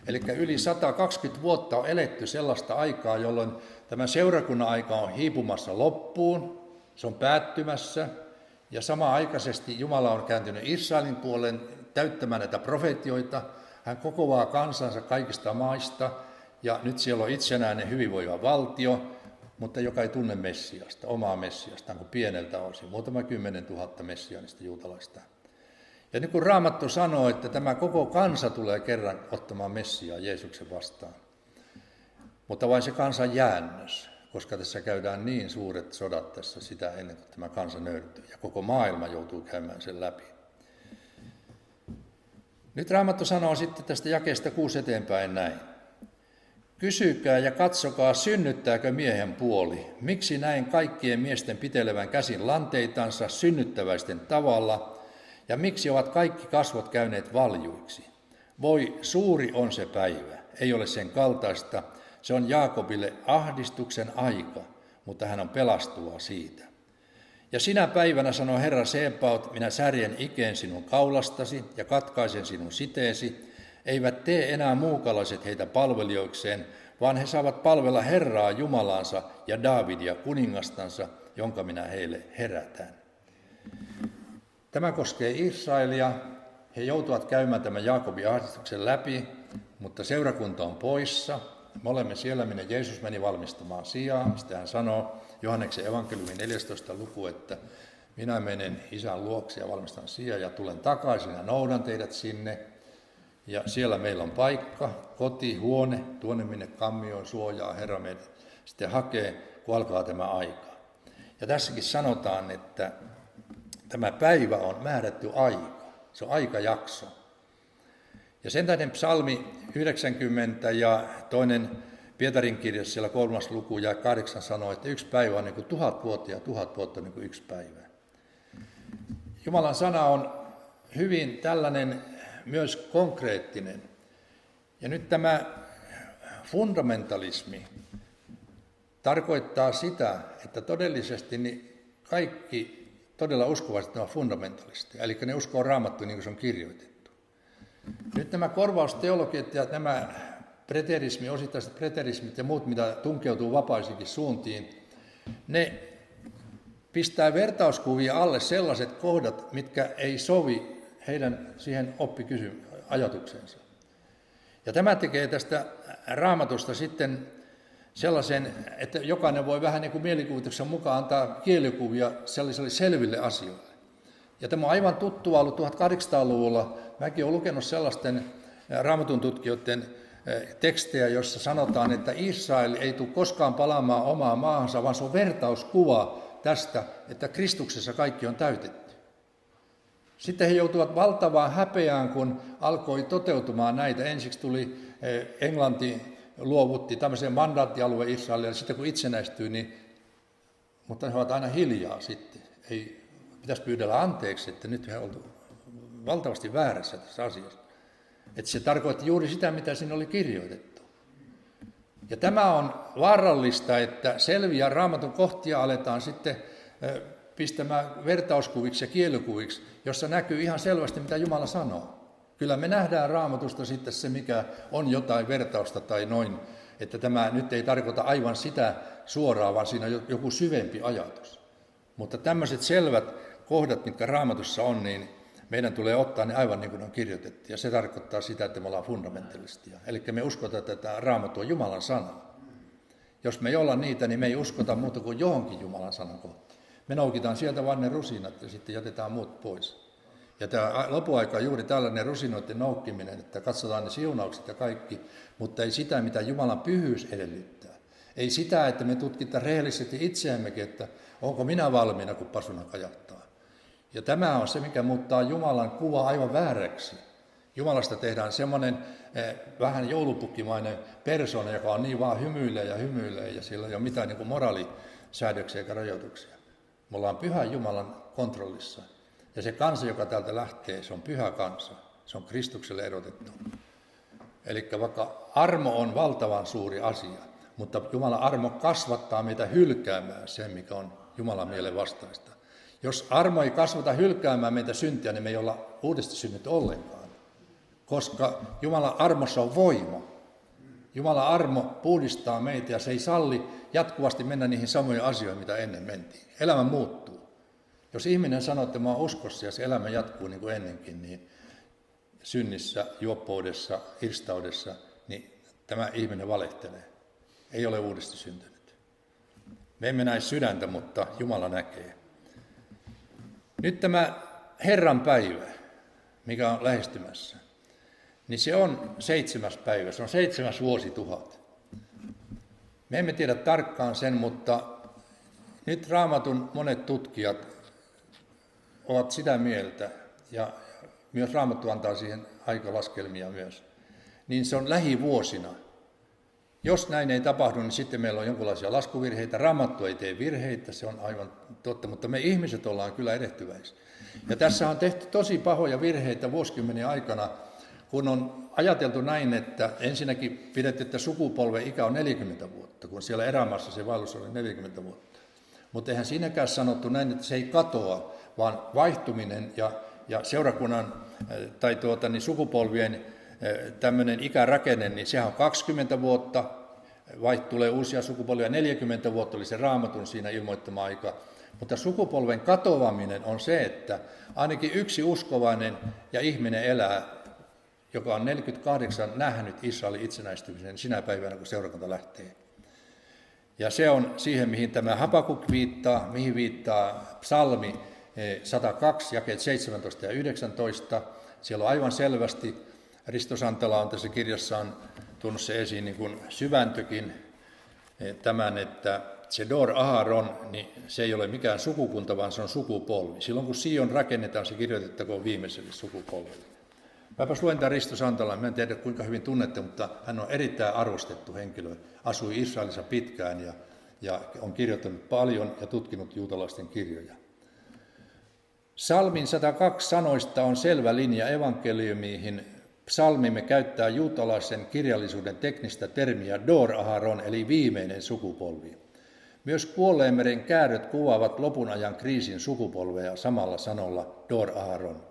Eli yli 120 vuotta on eletty sellaista aikaa, jolloin tämä seurakunnan aika on hiipumassa loppuun, se on päättymässä, ja samanaikaisesti Jumala on kääntynyt Israelin puoleen täyttämään näitä profetioita. Hän kokoaa kansansa kaikista maista, ja nyt siellä on itsenäinen hyvinvoiva valtio, mutta joka ei tunne Messiasta, omaa Messiastaan kuin pieneltä osin, muutama 10 000 messiaanista juutalaista. Ja niin kuin Raamattu sanoo, että tämä koko kansa tulee kerran ottamaan Messiaa Jeesuksen vastaan. Mutta vain se kansan jäännös, koska tässä käydään niin suuret sodat tässä sitä ennen kuin tämä kansa nöyrtyy. Ja koko maailma joutuu käymään sen läpi. Nyt Raamattu sanoo sitten tästä jakeesta 6 eteenpäin näin. Kysykää ja katsokaa, synnyttääkö miehen puoli. Miksi näin kaikkien miesten pitelevän käsin lanteitansa synnyttäväisten tavalla, ja miksi ovat kaikki kasvot käyneet valjuiksi? Voi, suuri on se päivä, ei ole sen kaltaista. Se on Jaakobille ahdistuksen aika, mutta hän on pelastuva siitä. Ja sinä päivänä, sanoo Herra Sebaot, minä särjen ikeen sinun kaulastasi ja katkaisen sinun siteesi. Eivät tee enää muukalaiset heitä palvelijoikseen, vaan he saavat palvella Herraa Jumalaansa ja Daavidia kuningastansa, jonka minä heille herätän. Tämä koskee Israelia. He joutuvat käymään tämän Jaakobin ahdistuksen läpi, mutta seurakunta on poissa. Me olemme siellä, minne Jeesus meni valmistamaan sijaa. Mistä hän sanoo Johanneksen evankeliumin 14. luku, että minä menen Isän luokse ja valmistan sijaa ja tulen takaisin ja noudan teidät sinne. Ja siellä meillä on paikka, koti, huone, tuonne minne kammioon suojaa Herra meidät sitten hakee, kun alkaa tämä aika. Ja tässäkin sanotaan, että tämä päivä on määrätty aika, se on aikajakso. Ja sen tähden psalmi 90 ja toinen Pietarin kirjassa siellä 3. luku ja 8 sanoo, että yksi päivä on niin kuin 1000 vuotta ja 1000 vuotta on niin kuin yksi päivä. Jumalan sana on hyvin tällainen myös konkreettinen. Ja nyt tämä fundamentalismi tarkoittaa sitä, että todellisesti niin kaikki todella uskovat ovat fundamentalisteja, eli ne uskoo Raamattua niin kuin se on kirjoitettu. Nyt nämä korvausteologiat ja nämä preterismi, osittaiset preterismit ja muut, mitä tunkeutuu vapaisiinkin suuntiin, ne pistää vertauskuvia alle sellaiset kohdat, mitkä ei sovi heidän siihen oppikysymykseen. Ja tämä tekee tästä Raamatusta sitten sellaisen, että jokainen voi vähän niin kuin mielikuvituksen mukaan antaa kielikuvia sellaisille selville asioille. Ja tämä on aivan tuttua ollut 1800-luvulla. Mäkin olen lukenut sellaisten Raamatun tutkijoiden tekstejä, joissa sanotaan, että Israel ei tule koskaan palaamaan omaan maahansa, vaan se on vertauskuva tästä, että Kristuksessa kaikki on täytetty. Sitten he joutuvat valtavaan häpeään, kun alkoi toteutumaan näitä. Ensiksi tuli Englanti luovutti tämmöisen mandaattialueen Israelille, sitten kun itsenäistyi, niin, mutta he ovat aina hiljaa sitten. Ei pitäisi pyydellä anteeksi, että nyt he ovat valtavasti väärässä tässä asiassa. Että se tarkoitti juuri sitä, mitä siinä oli kirjoitettu. Ja tämä on vaarallista, että selviä Raamatun kohtia aletaan sitten pistämään vertauskuviksi ja kielikuviksi, jossa näkyy ihan selvästi, mitä Jumala sanoo. Kyllä me nähdään Raamatusta sitten se, mikä on jotain vertausta tai noin, että tämä nyt ei tarkoita aivan sitä suoraan, vaan siinä on joku syvempi ajatus. Mutta tämmöiset selvät kohdat, mitkä Raamatussa on, niin meidän tulee ottaa ne aivan niin kuin on kirjoitettu. Ja se tarkoittaa sitä, että me ollaan fundamentalistia. Eli me uskotaan, että tämä Raamattu on Jumalan sana. Jos me ei olla niitä, niin me ei uskota muuta kuin johonkin Jumalan sanan kohtaan. Me noukitaan sieltä vain ne rusinat ja sitten jätetään muut pois. Ja tämä lopuaika on juuri tällainen rusinoiden noukkiminen, että katsotaan ne siunaukset ja kaikki, mutta ei sitä, mitä Jumalan pyhyys edellyttää. Ei sitä, että me tutkitaan rehellisesti itseämmekin, että onko minä valmiina, kun pasuna kajahtaa. Ja tämä on se, mikä muuttaa Jumalan kuva aivan vääräksi. Jumalasta tehdään semmoinen vähän joulupukkimainen persona, joka on niin vaan hymyilee ja sillä ei ole mitään niin kuin moraalisäädöksiä eikä rajoituksia. Me ollaan pyhän Jumalan kontrollissa. Ja se kansa, joka täältä lähtee, se on pyhä kansa. Se on Kristukselle erotettu. Eli vaikka armo on valtavan suuri asia, mutta Jumalan armo kasvattaa meitä hylkäämään sen, mikä on Jumalan mielen vastaista. Jos armo ei kasvata hylkäämään meitä syntiä, niin me ei olla uudesti synnyt ollenkaan. Koska Jumalan armossa on voima. Jumalan armo puhdistaa meitä ja se ei salli jatkuvasti mennä niihin samoihin asioihin, mitä ennen mentiin. Elämä muuttuu. Jos ihminen sanoo, että mä oon uskossa ja se elämä jatkuu niin kuin ennenkin, niin synnissä, juoppoudessa, irstaudessa, niin tämä ihminen valehtelee. Ei ole uudesti syntynyt. Me emme näe sydäntä, mutta Jumala näkee. Nyt tämä Herran päivä, mikä on lähestymässä, niin se on 7. päivä, se on 7. vuosituhat. Me emme tiedä tarkkaan sen, mutta nyt Raamatun monet tutkijat ovat sitä mieltä, ja myös Raamattu antaa siihen aikalaskelmia myös, niin se on lähivuosina. Jos näin ei tapahdu, niin sitten meillä on jonkinlaisia laskuvirheitä. Raamattu ei tee virheitä, se on aivan totta, mutta me ihmiset ollaan kyllä erehtyväisiä. Ja tässä on tehty tosi pahoja virheitä vuosikymmenien aikana, kun on ajateltu näin, että ensinnäkin pidetty, että sukupolven ikä on 40 vuotta, kun siellä erämaassa se vaellus oli 40 vuotta. Mutta eihän siinäkään sanottu näin, että se ei katoa, vaan vaihtuminen ja seurakunnan tai sukupolvien tämmöinen ikärakenne, niin sehän on 20 vuotta, tulee uusia sukupolvia, 40 vuotta oli se Raamatun siinä ilmoittama aika. Mutta sukupolven katoaminen on se, että ainakin yksi uskovainen ja ihminen elää, joka on 48 nähnyt Israelin itsenäistymisen sinä päivänä, kun seurakunta lähtee. Ja se on siihen, mihin tämä Habakuk viittaa, mihin viittaa psalmi 102, jakeet 17 ja 19. Siellä on aivan selvästi, Risto Santala on tässä kirjassaan tuonut se esiin niin kuin syväntökin tämän, että se Dor Aharon, niin se ei ole mikään sukukunta, vaan se on sukupolvi. Silloin kun Sion rakennetaan, se kirjoitettakoon viimeiselle sukupolvelle. Mäpäs luen tämän Risto Santalan, mä en tiedä kuinka hyvin tunnette, mutta hän on erittäin arvostettu henkilö. Asui Israelissa pitkään ja on kirjoittanut paljon ja tutkinut juutalaisten kirjoja. Psalmin 102 sanoista on selvä linja evankeliumiin. Psalmimme käyttää juutalaisen kirjallisuuden teknistä termiä Dor Aharon, eli viimeinen sukupolvi. Myös Kuolleenmeren kääröt kuvaavat lopun ajan kriisin sukupolveja samalla sanolla Dor Aharon.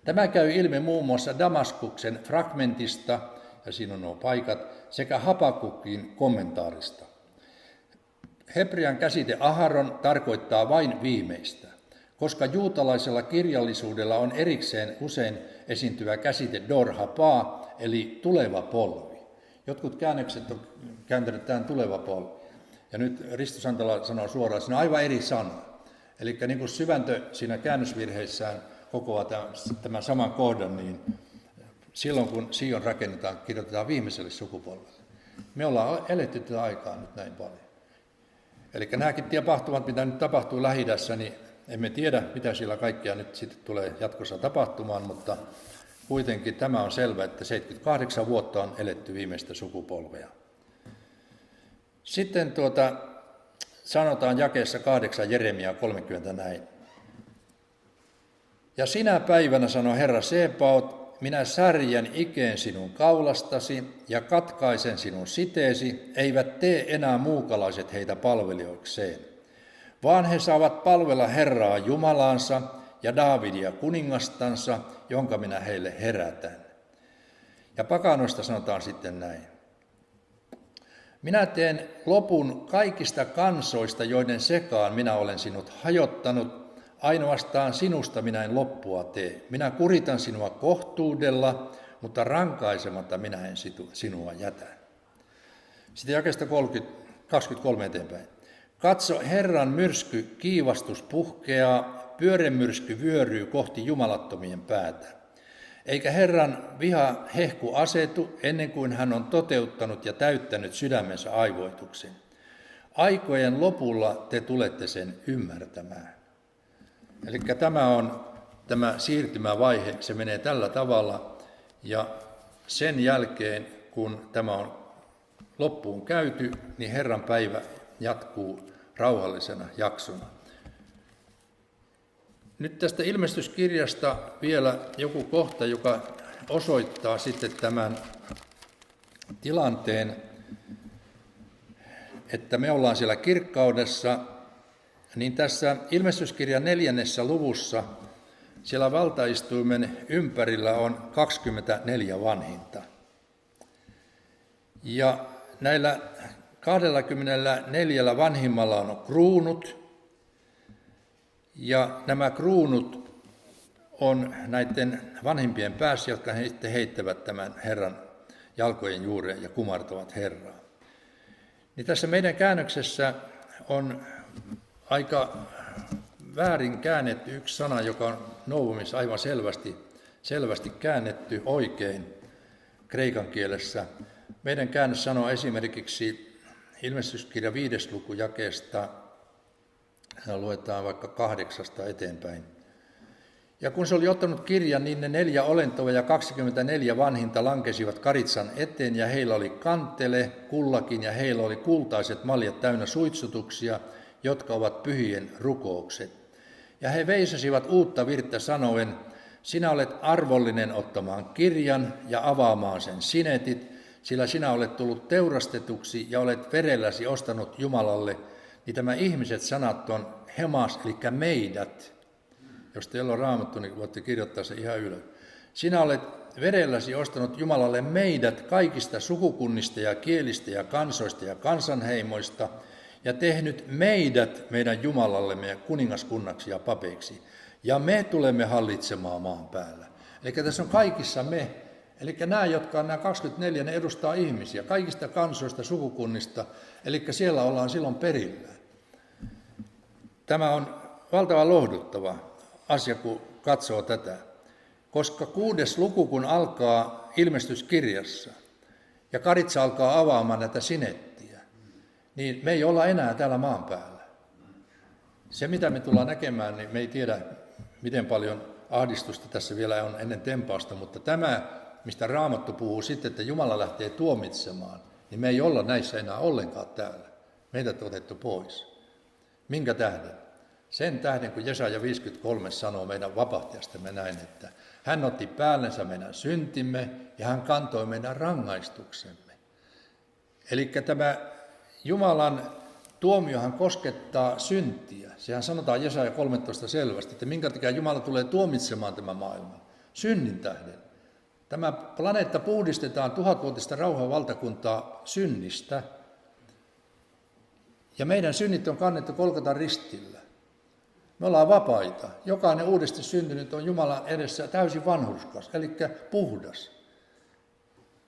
Tämä käy ilmi muun muassa Damaskuksen fragmentista, ja siinä on nuo paikat, sekä Habakukin kommentaarista. Hebrean käsite Aharon tarkoittaa vain viimeistä, koska juutalaisella kirjallisuudella on erikseen usein esiintyvä käsite Dor Haba, eli tuleva polvi. Jotkut käännökset on kääntänyt tämän tuleva polvi. Ja nyt Risto Santala sanoo suoraan, että siinä on aivan eri sana. Eli niin kuin syväntö siinä käännösvirheissään kokoaa tämän saman kohdan, niin silloin kun Sion rakennetaan, kirjoitetaan viimeiselle sukupolvelle. Me ollaan eletty tätä aikaa nyt näin paljon. Eli nämäkin tapahtumat, mitä nyt tapahtuu Lähi-idässä, niin emme tiedä, mitä siellä kaikkea nyt sitten tulee jatkossa tapahtumaan, mutta kuitenkin tämä on selvä, että 78 vuotta on eletty viimeistä sukupolvea. Sitten sanotaan jakeessa 8 Jeremia 30 näin. Ja sinä päivänä, sanoi Herra Sebaot, minä särjän ikeen sinun kaulastasi ja katkaisen sinun siteesi, eivät tee enää muukalaiset heitä palvelijoikseen, vaan he saavat palvella Herraa Jumalaansa ja Daavidia kuningastansa, jonka minä heille herätän. Ja pakanoista sanotaan sitten näin. Minä teen lopun kaikista kansoista, joiden sekaan minä olen sinut hajottanut, ainoastaan sinusta minä en loppua tee. Minä kuritan sinua kohtuudella, mutta rankaisematta minä en sinua jätä. Sitten jakeesta 23 eteenpäin. Katso, Herran myrsky kiivastus puhkeaa, pyörremyrsky vyöryy kohti jumalattomien päätä. Eikä Herran viha hehku asetu ennen kuin hän on toteuttanut ja täyttänyt sydämensä aivoituksen. Aikojen lopulla te tulette sen ymmärtämään. Eli tämä on tämä siirtymävaihe, se menee tällä tavalla ja sen jälkeen kun tämä on loppuun käyty, niin Herran päivä jatkuu rauhallisena jaksona. Nyt tästä ilmestyskirjasta vielä joku kohta, joka osoittaa sitten tämän tilanteen, että me ollaan siellä kirkkaudessa, niin tässä ilmestyskirjan 4. luvussa siellä valtaistuimen ympärillä on 24 vanhinta. Ja näillä 24 vanhimmalla on kruunut, ja nämä kruunut on näiden vanhimpien päässä, jotka heittävät tämän Herran jalkojen juureen ja kumartavat Herraa. Niin tässä meidän käännöksessä on aika väärin käännetty yksi sana, joka on Novumissa aivan selvästi käännetty oikein kreikan kielessä. Meidän käännös sanoo esimerkiksi ilmestyskirja 5. luku jakeesta, luetaan vaikka 8 eteenpäin. Ja kun se oli ottanut kirjan, niin ne 4 olentoa ja 24 vanhinta lankesivat karitsan eteen, ja heillä oli kantele, kullakin, ja heillä oli kultaiset maljat täynnä suitsutuksia, jotka ovat pyhien rukoukset. Ja he veisasivat uutta virttä sanoen, sinä olet arvollinen ottamaan kirjan ja avaamaan sen sinetit, sillä sinä olet tullut teurastetuksi ja olet verelläsi ostanut Jumalalle, niin tämä ihmiset sanat on hemas, eli meidät. Jos teillä on Raamattu, niin voitte kirjoittaa se ihan ylös. Sinä olet verelläsi ostanut Jumalalle meidät kaikista sukukunnista ja kielistä ja kansoista ja kansanheimoista ja tehnyt meidät meidän Jumalallemme ja kuningaskunnaksi ja papeiksi. Ja me tulemme hallitsemaan maan päällä. Eli tässä on kaikissa me. Eli nämä, jotka on nämä 24, ne edustaa ihmisiä kaikista kansoista, sukukunnista. Eli siellä ollaan silloin perillä. Tämä on valtavan lohduttava asia, kun katsoo tätä. Koska 6. luku, kun alkaa ilmestyskirjassa ja karitsa alkaa avaamaan näitä sinettiä, niin me ei olla enää täällä maan päällä. Se, mitä me tullaan näkemään, niin me ei tiedä, miten paljon ahdistusta tässä vielä on ennen tempausta, mutta tämä, mistä Raamattu puhuu sitten, että Jumala lähtee tuomitsemaan, niin me ei olla näissä enää ollenkaan täällä. Meitä on otettu pois. Minkä tähden? Sen tähden, kun Jesaja 53 sanoo meidän vapahtajastamme näin, että hän otti päällensä meidän syntimme ja hän kantoi meidän rangaistuksemme. Eli tämä Jumalan tuomiohan koskettaa syntiä. Sehän sanotaan Jesaja 13 selvästi, että minkä takia Jumala tulee tuomitsemaan tämän maailman. Synnin tähden. Tämä planeetta puhdistetaan 1000-vuotista rauhan valtakuntaa synnistä. Ja meidän synnit on kannettu Golgatan ristillä. Me ollaan vapaita. Jokainen uudesti syntynyt on Jumalan edessä täysin vanhurskas, eli puhdas.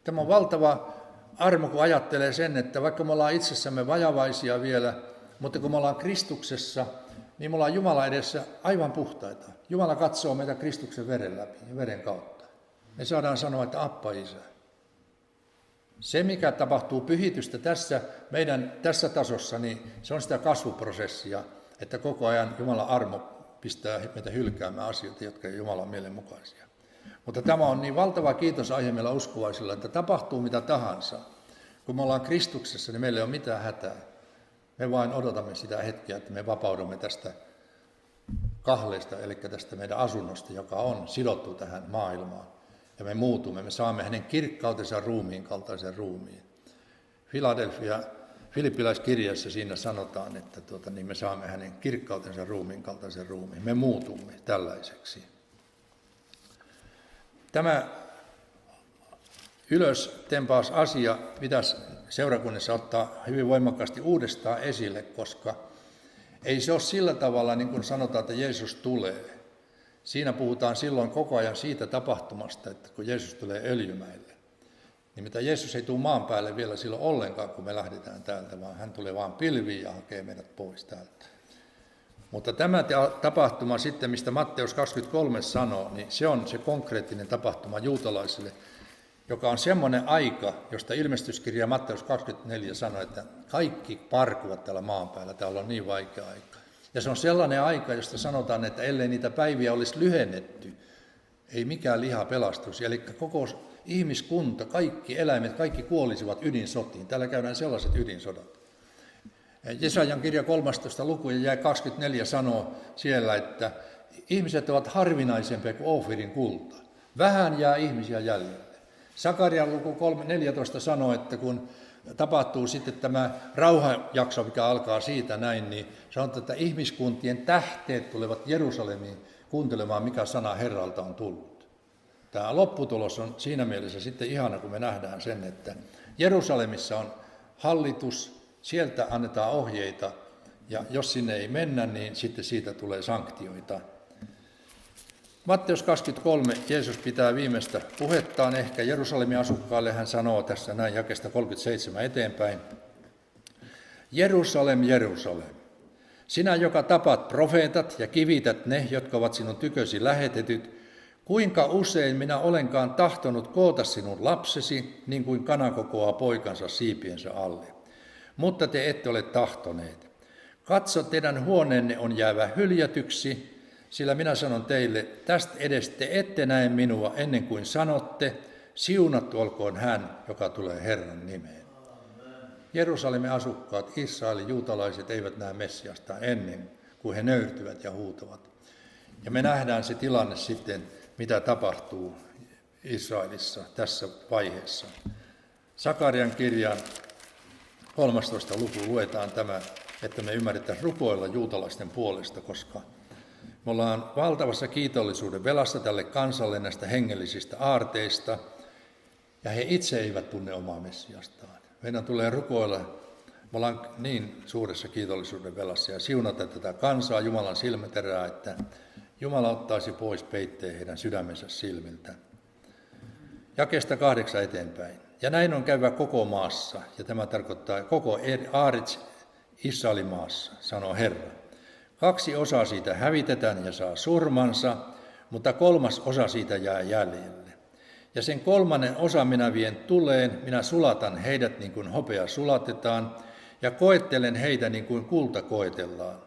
Tämä on valtava armo, kun ajattelee sen, että vaikka me ollaan itsessämme vajavaisia vielä, mutta kun me ollaan Kristuksessa, niin me ollaan Jumalan edessä aivan puhtaita. Jumala katsoo meitä Kristuksen veren läpi ja veren kautta. me saadaan sanoa, että Appa Isä. Se, mikä tapahtuu pyhitystä tässä tasossa, niin se on sitä kasvuprosessia, että koko ajan Jumalan armo pistää meitä hylkäämään asioita, jotka ei Jumalan mielenmukaisia. Mutta tämä on niin valtava kiitosaihe meillä uskovaisilla, että tapahtuu mitä tahansa. Kun me ollaan Kristuksessa, niin meillä ei ole mitään hätää. Me vain odotamme sitä hetkeä, että me vapaudumme tästä kahleesta, eli tästä meidän asunnosta, joka on sidottu tähän maailmaan. Ja me muutumme, me saamme hänen kirkkautensa ruumiin kaltaisen ruumiin. Filippiläiskirjassa siinä sanotaan, että niin me saamme hänen kirkkautensa ruumiin kaltaisen ruumiin. Me muutumme tällaiseksi. Tämä ylöstempaus asia pitäisi seurakunnassa ottaa hyvin voimakkaasti uudestaan esille, koska ei se ole sillä tavalla, niin kuin sanotaan, että Jeesus tulee. Siinä puhutaan silloin koko ajan siitä tapahtumasta, että kun Jeesus tulee Öljymäelle. Nimittäin Jeesus ei tule maan päälle vielä silloin ollenkaan, kun me lähdetään täältä, vaan hän tulee vaan pilviin ja hakee meidät pois täältä. Mutta tämä tapahtuma sitten, mistä Matteus 23 sanoo, niin se on se konkreettinen tapahtuma juutalaisille, joka on semmoinen aika, josta ilmestyskirja Matteus 24 sanoo, että kaikki parkuvat täällä maan päällä, täällä on niin vaikea aika. Ja se on sellainen aika, josta sanotaan, että ellei niitä päiviä olisi lyhennetty, ei mikään liha pelastuisi. Eli koko ihmiskunta, kaikki eläimet, kaikki kuolisivat ydinsotiin. Täällä käydään sellaiset ydinsodat. Jesajan kirja 13. luku ja jae 24 sanoo siellä, että ihmiset ovat harvinaisempia kuin Oofirin kulta. Vähän jää ihmisiä jäljelle. Sakarian luku 14 sanoo, että kun tapahtuu sitten tämä rauhajakso, mikä alkaa siitä näin, niin sanotaan, että ihmiskuntien tähteet tulevat Jerusalemiin kuuntelemaan, mikä sana Herralta on tullut. Tämä lopputulos on siinä mielessä sitten ihana, kun me nähdään sen, että Jerusalemissa on hallitus, sieltä annetaan ohjeita, ja jos sinne ei mennä, niin sitten siitä tulee sanktioita. Matteus 23, Jeesus pitää viimeistä puhettaan ehkä Jerusalemin asukkaille, hän sanoo tässä näin jakeesta 37 eteenpäin. Jerusalem, Jerusalem, sinä joka tapat profeetat ja kivität ne, jotka ovat sinun tykösi lähetetyt, kuinka usein minä olenkaan tahtonut koota sinun lapsesi, niin kuin kana kokoaa poikansa siipiensä alle. Mutta te ette ole tahtoneet. Katso, teidän huoneenne on jäävä hyljätyksi, sillä minä sanon teille, tästä edes te ette näe minua ennen kuin sanotte, siunattu olkoon hän, joka tulee Herran nimeen. Jerusalemin asukkaat, Israelin juutalaiset eivät näe Messiasta ennen kuin he nöyrtyvät ja huutavat. Ja me nähdään se tilanne sitten, mitä tapahtuu Israelissa tässä vaiheessa. Sakarian kirjan 13. luku luetaan tämä, että me ymmärrettäisiin rukoilla juutalaisten puolesta, koska me ollaan valtavassa kiitollisuuden velassa tälle kansalle näistä hengellisistä aarteista, ja he itse eivät tunne omaa Messiastaan. Meidän tulee rukoilla, me ollaan niin suuressa kiitollisuuden velassa, ja siunata tätä kansaa Jumalan silmäterää, että Jumala ottaisi pois peitteen heidän sydämensä silmiltä. Jakeesta 8 eteenpäin. Ja näin on käyvä koko maassa, ja tämä tarkoittaa koko Aarits Israelin maassa, sanoo Herra. 2 osaa siitä hävitetään ja saa surmansa, mutta 3 osa siitä jää jäljelle. Ja sen 3. osa minä vien tuleen, minä sulatan heidät niin kuin hopea sulatetaan, ja koettelen heitä niin kuin kulta koetellaan.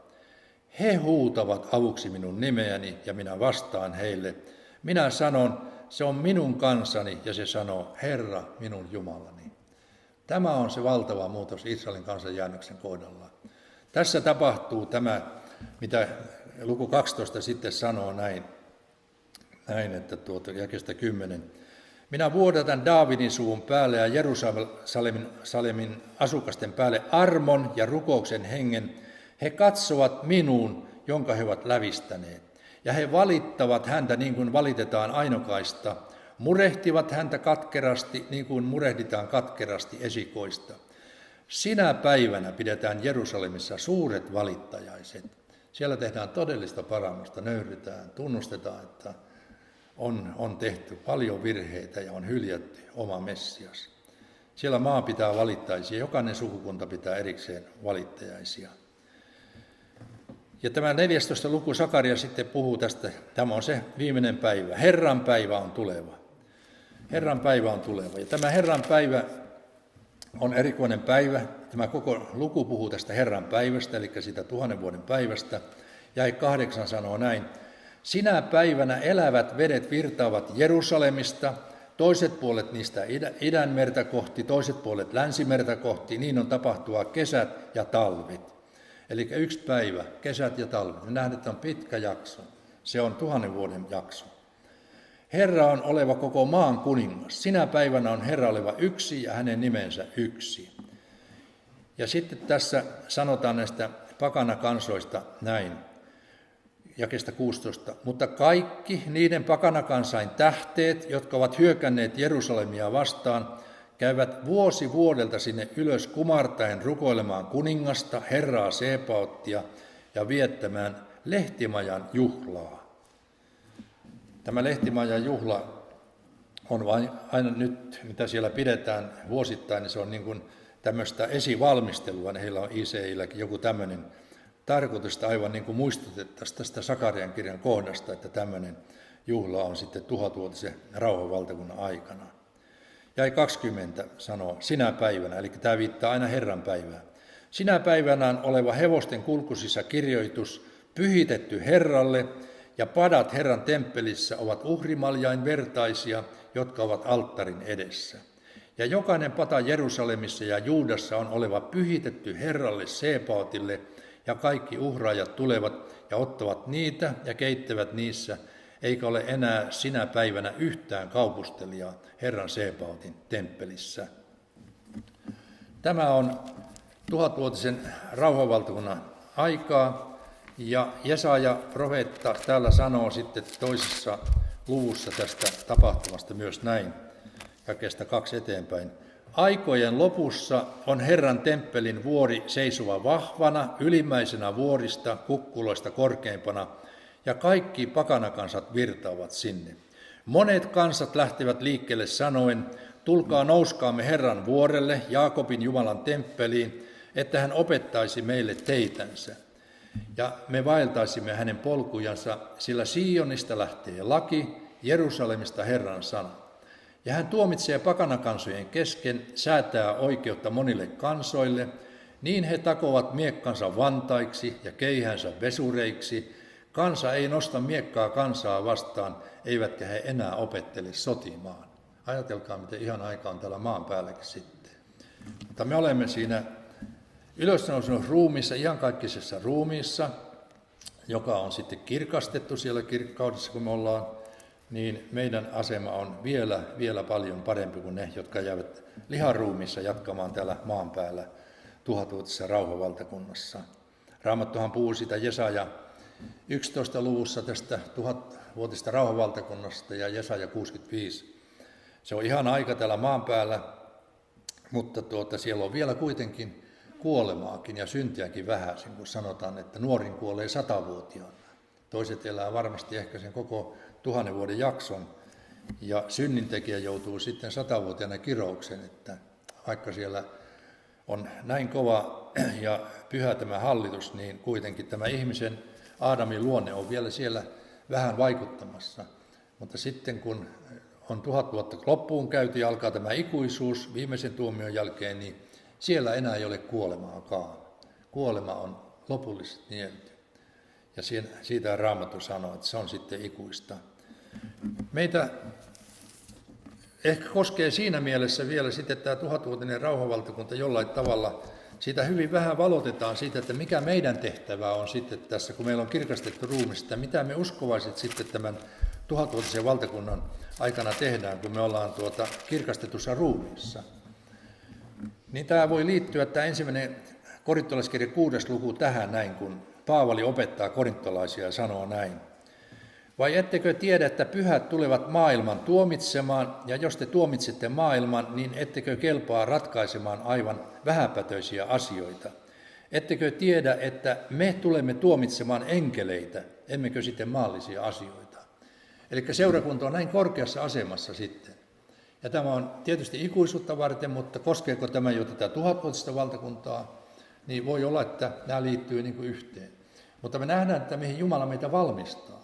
He huutavat avuksi minun nimeäni, ja minä vastaan heille. Minä sanon, se on minun kansani, ja se sanoo, Herra, minun Jumalani. Tämä on se valtava muutos Israelin kansanjäännöksen kohdalla. Tässä tapahtuu tämä, mitä luku 12 sitten sanoo näin että jakeesta 10. Minä vuodatan Daavidin suvun päälle ja Jerusalemin asukasten päälle armon ja rukouksen hengen. He katsovat minuun, jonka he ovat lävistäneet. Ja he valittavat häntä niin kuin valitetaan ainokaista. Murehtivat häntä katkerasti niin kuin murehditaan katkerasti esikoista. Sinä päivänä pidetään Jerusalemissa suuret valittajaiset. Siellä tehdään todellista parannusta, nöyrytään, tunnustetaan, että on tehty paljon virheitä ja on hyljätty oma Messias. Siellä maa pitää valittaisia, jokainen sukukunta pitää erikseen valittajaisia. Ja tämä 14. luku Sakaria sitten puhuu tästä, tämä on se viimeinen päivä, Herran päivä on tuleva. Herran päivä on tuleva. Ja tämä Herran päivä on erikoinen päivä. Tämä koko luku puhuu tästä Herran päivästä, eli siitä 1000 vuoden päivästä. Jae 8 sanoo näin. Sinä päivänä elävät vedet virtaavat Jerusalemista, toiset puolet niistä idänmerta kohti, toiset puolet länsimerta kohti, niin on tapahtua kesät ja talvit. Eli yksi päivä, kesät ja talvit. Me nähdään, että on pitkä jakso. Se on 1000 vuoden jakso. Herra on oleva koko maan kuningas. Sinä päivänä on Herra oleva yksi ja hänen nimensä yksi. Ja sitten tässä sanotaan näistä pakanakansoista näin, jakeesta 16. Mutta kaikki niiden pakanakansain tähteet, jotka ovat hyökänneet Jerusalemia vastaan, käyvät vuosi vuodelta sinne ylös kumartaen rukoilemaan kuningasta, Herraa Sebaottia ja viettämään lehtimajan juhlaa. Tämä lehtimajan juhla on vain aina nyt, mitä siellä pidetään vuosittain, niin se on niin kuin tämmöistä esivalmistelua. Heillä on ICI:lläkin joku tämmöinen tarkoitus, aivan niin kuin muistutettaisiin tästä Sakarian kirjan kohdasta, että tämmöinen juhla on sitten 1000-vuotisen rauhanvaltakunnan aikana. Jae 20 sanoo, sinä päivänä, eli tämä viittaa aina Herran päivään. Sinä päivänä on oleva hevosten kulkusissa kirjoitus, pyhitetty Herralle, ja padat Herran temppelissä ovat uhrimaljain vertaisia, jotka ovat alttarin edessä. Ja jokainen pata Jerusalemissa ja Juudassa on oleva pyhitetty Herralle Sebaotille, ja kaikki uhraajat tulevat ja ottavat niitä ja keittävät niissä, eikä ole enää sinä päivänä yhtään kaupustelijaa Herran Sebaotin temppelissä. Tämä on 1000-vuotisen rauhanvaltakunnan aikaa, ja Jesaja profeetta täällä sanoo sitten toisessa luvussa tästä tapahtumasta myös näin, jakeesta 2 eteenpäin. Aikojen lopussa on Herran temppelin vuori seisova vahvana, ylimmäisenä vuorista, kukkuloista korkeimpana, ja kaikki pakanakansat virtaavat sinne. Monet kansat lähtevät liikkeelle sanoen, tulkaa nouskaamme Herran vuorelle, Jaakobin Jumalan temppeliin, että hän opettaisi meille teitänsä. Ja me vaeltaisimme hänen polkujansa, sillä Sionista lähtee laki, Jerusalemista Herran sana. Ja hän tuomitsee pakanakansojen kesken, säätää oikeutta monille kansoille, niin he takovat miekkansa vantaiksi ja keihänsä vesureiksi. Kansa ei nosta miekkaa kansaa vastaan, eivätkä he enää opettele sotimaan. Ajatelkaa, miten ihan aika on täällä maan päälläkin sitten. Mutta me olemme siinä ylösnousun ruumiissa, iankaikkisessa ruumiissa, joka on sitten kirkastettu siellä kirkkaudessa, kun me ollaan, niin meidän asema on vielä paljon parempi kuin ne, jotka jäävät liharuumissa jatkamaan täällä maan päällä 1000-vuotisessa rauhanvaltakunnassa. Raamattuhan puhuu sitä Jesaja 11 luvussa tästä 1000-vuotisesta rauhanvaltakunnasta ja Jesaja 65. Se on ihan aika täällä maan päällä, mutta siellä on vielä kuitenkin kuolemaakin ja syntiäkin vähäisen, kun sanotaan, että nuorin kuolee 100-vuotiaana. Toiset elää varmasti ehkä sen koko 1000 vuoden jakson, ja synnintekijä joutuu sitten 100-vuotiaana kiroukseen, että vaikka siellä on näin kova ja pyhä tämä hallitus, niin kuitenkin tämä ihmisen Aadamin luonne on vielä siellä vähän vaikuttamassa. Mutta sitten kun on 1000 vuotta loppuun käyty ja alkaa tämä ikuisuus viimeisen tuomion jälkeen, niin siellä enää ei ole kuolemaakaan. Kuolema on lopullisesti nielty. Ja siitä Raamattu sanoo, että se on sitten ikuista. Meitä ehkä koskee siinä mielessä vielä sitten tämä 1000-vuotinen rauhanvaltakunta jollain tavalla. Siitä hyvin vähän valotetaan siitä, että mikä meidän tehtävä on sitten tässä, kun meillä on kirkastettu ruumista, mitä me uskovaiset sitten tämän 1000-vuotisen valtakunnan aikana tehdään, kun me ollaan kirkastetussa ruumiissa. Niin tämä voi liittyä, tämä ensimmäinen korintolaiskirja 6. luku tähän näin, kun Paavali opettaa korintolaisia ja sanoo näin. Vai ettekö tiedä, että pyhät tulevat maailman tuomitsemaan, ja jos te tuomitsette maailman, niin ettekö kelpaa ratkaisemaan aivan vähäpätöisiä asioita? Ettekö tiedä, että me tulemme tuomitsemaan enkeleitä, emmekö sitten maallisia asioita? Eli seurakunta on näin korkeassa asemassa sitten. Ja tämä on tietysti ikuisuutta varten, mutta koskeeko tämä jo tätä 1000-vuotista valtakuntaa, niin voi olla, että nämä liittyy niin kuin yhteen. Mutta me nähdään, että mihin Jumala meitä valmistaa.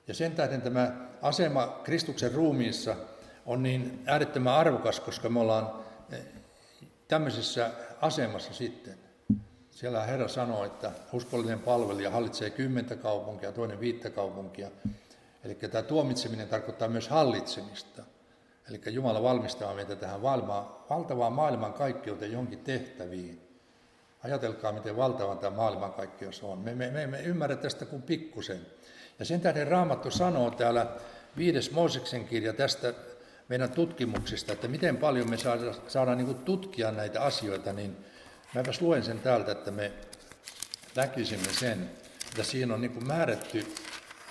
Ja sen tähden tämä asema Kristuksen ruumiissa on niin äärettömän arvokas, koska me ollaan tämmöisessä asemassa sitten. Siellä Herra sanoo, että uskollinen palvelija hallitsee 10 kaupunkia, toinen 5 kaupunkia. Eli tämä tuomitseminen tarkoittaa myös hallitsemista. Eli Jumala valmistaa meitä tähän valtavaan maailmankaikkeuteen jonkin tehtäviin. Ajatelkaa, miten valtava tämä maailmankaikkeus on. Me emme ymmärrä tästä kuin pikkusen. Ja sen tähden Raamattu sanoo täällä 5. Mooseksen kirja tästä meidän tutkimuksista, että miten paljon me saadaan niin kuin tutkia näitä asioita, niin mäpäs luen sen täältä, että me näkisimme sen, että siinä on niin kuin määrätty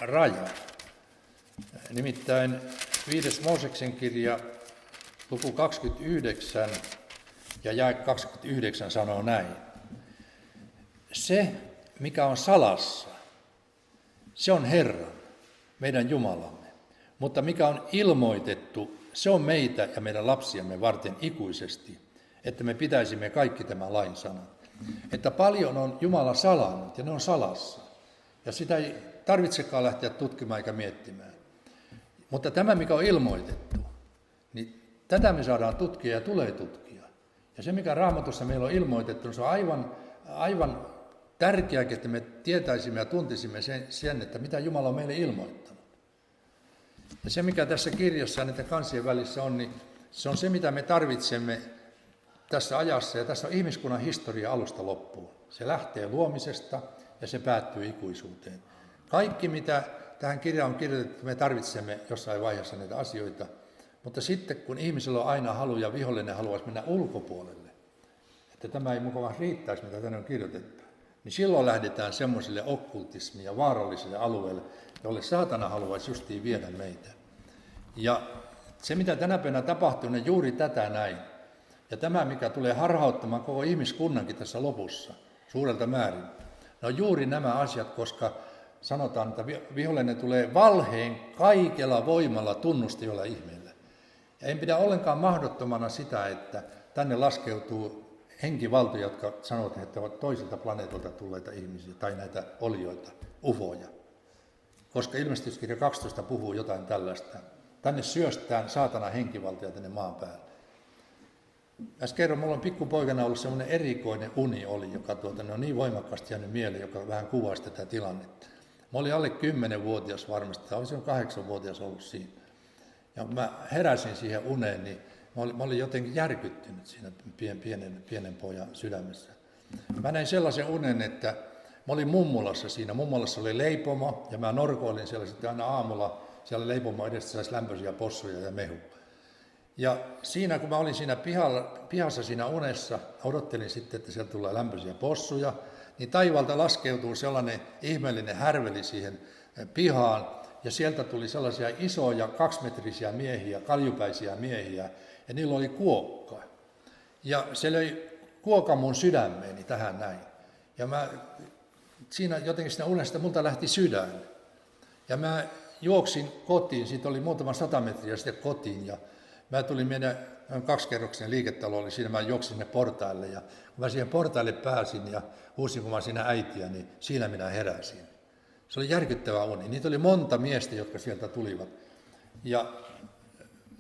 raja. Nimittäin 5. Mooseksen kirja, luku 29 ja jae 29 sanoo näin. Se, mikä on salassa, se on Herran, meidän Jumalamme. Mutta mikä on ilmoitettu, se on meitä ja meidän lapsiamme varten ikuisesti, että me pitäisimme kaikki tämän lain sanat. Että paljon on Jumala salannut ja ne on salassa. Ja sitä ei tarvitsekaan lähteä tutkimaan eikä miettimään. Mutta tämä, mikä on ilmoitettu, niin tätä me saadaan tutkia ja tulee tutkia. Ja se, mikä Raamatussa meillä on ilmoitettu, niin se on aivan tärkeää, että me tietäisimme ja tuntisimme sen, että mitä Jumala on meille ilmoittanut. Ja se, mikä tässä kirjassa näiden kansien välissä on, niin se on se, mitä me tarvitsemme tässä ajassa. Ja tässä on ihmiskunnan historia alusta loppuun. Se lähtee luomisesta ja se päättyy ikuisuuteen. Kaikki, mitä tähän kirjaan on kirjoitettu, me tarvitsemme jossain vaiheessa näitä asioita. Mutta sitten, kun ihmisellä on aina halu ja vihollinen haluaisi mennä ulkopuolelle, että tämä ei mukavasti riittäisi, mitä tänne on kirjoitettu, niin silloin lähdetään semmoiselle okkultismiin ja vaaralliselle alueelle, jolle saatana haluaisi justiin viedä meitä. Ja se, mitä tänä päivänä tapahtuu, on juuri tätä näin. Ja tämä, mikä tulee harhauttamaan koko ihmiskunnankin tässä lopussa, suurelta määrin, ne on juuri nämä asiat, koska sanotaan, että vihollinen tulee valheen kaikella voimalla tunnustajalla ihmeellä. Ja en pidä ollenkaan mahdottomana sitä, että tänne laskeutuu henkivaltoja, jotka sanovat, että ovat toiselta planeetalta tulleita ihmisiä tai näitä olioita, ufoja. Koska ilmestyskirja 12 puhuu jotain tällaista. Tänne syöstään saatana henkivaltoja tänne maan päälle. Äsken kerron, mulla on pikkupoikana ollut semmoinen erikoinen uni oli, joka on niin voimakkaasti jäänyt mieleen, joka vähän kuvasi tätä tilannetta. Mä olin alle 10-vuotias varmasti, tai olisin 8-vuotias ollut siinä. Ja kun mä heräsin siihen uneen, niin mä olin jotenkin järkyttynyt siinä pienen pojan sydämessä. Mä näin sellaisen unen, että mä olin mummulassa siinä. Mummulassa oli leipomo, ja mä norkoilin siellä sitten aina aamulla. Siellä leipomo edestä saisi lämpöisiä possuja ja mehu. Ja siinä, kun mä olin siinä pihassa siinä unessa, odottelin sitten, että sieltä tulee lämpöisiä possuja, niin taivaalta laskeutuu sellainen ihmeellinen härveli siihen pihaan, ja sieltä tuli sellaisia isoja 2-metrisiä miehiä, kaljupäisiä miehiä, ja niillä oli kuokka. Ja se löi kuokan mun sydämeeni tähän näin. Ja mä siinä jotenkin siinä unesta multa lähti sydän. Ja mä juoksin kotiin, siitä oli muutama 100 metriä sitten kotiin, ja mä tulin meidän 2-kerroksinen liiketalo, oli siinä, mä juoksin sinne portaille, ja kun mä siihen portaille pääsin ja huusin, kun mä siinä äitiä, niin siinä minä heräsin. Se oli järkyttävä uni. Niitä oli monta miestä, jotka sieltä tulivat. Ja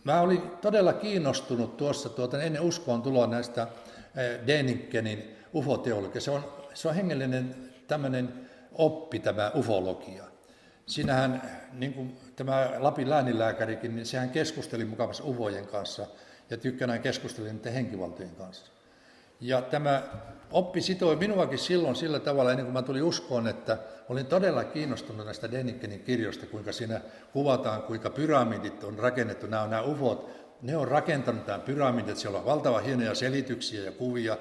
mä olin todella kiinnostunut tuossa ennen uskoon tuloa näistä Dänikenin ufoteologia. Se on hengellinen tämmöinen oppi, tämä ufologia. Siinähän, niin kuin tämä Lapin lääninlääkärikin, niin sehän keskusteli mukavassa ufojen kanssa ja tykkänään keskusteli niiden henkivaltojen kanssa. Ja tämä oppi sitoi minuakin silloin sillä tavalla, ennen kuin mä tulin uskoon, että olin todella kiinnostunut näistä Dänikenin kirjoista, kuinka siinä kuvataan, kuinka pyramidit on rakennettu. Nämä ufot, ne on rakentanut tämän pyramidit, siellä on valtavan hienoja selityksiä ja kuvia.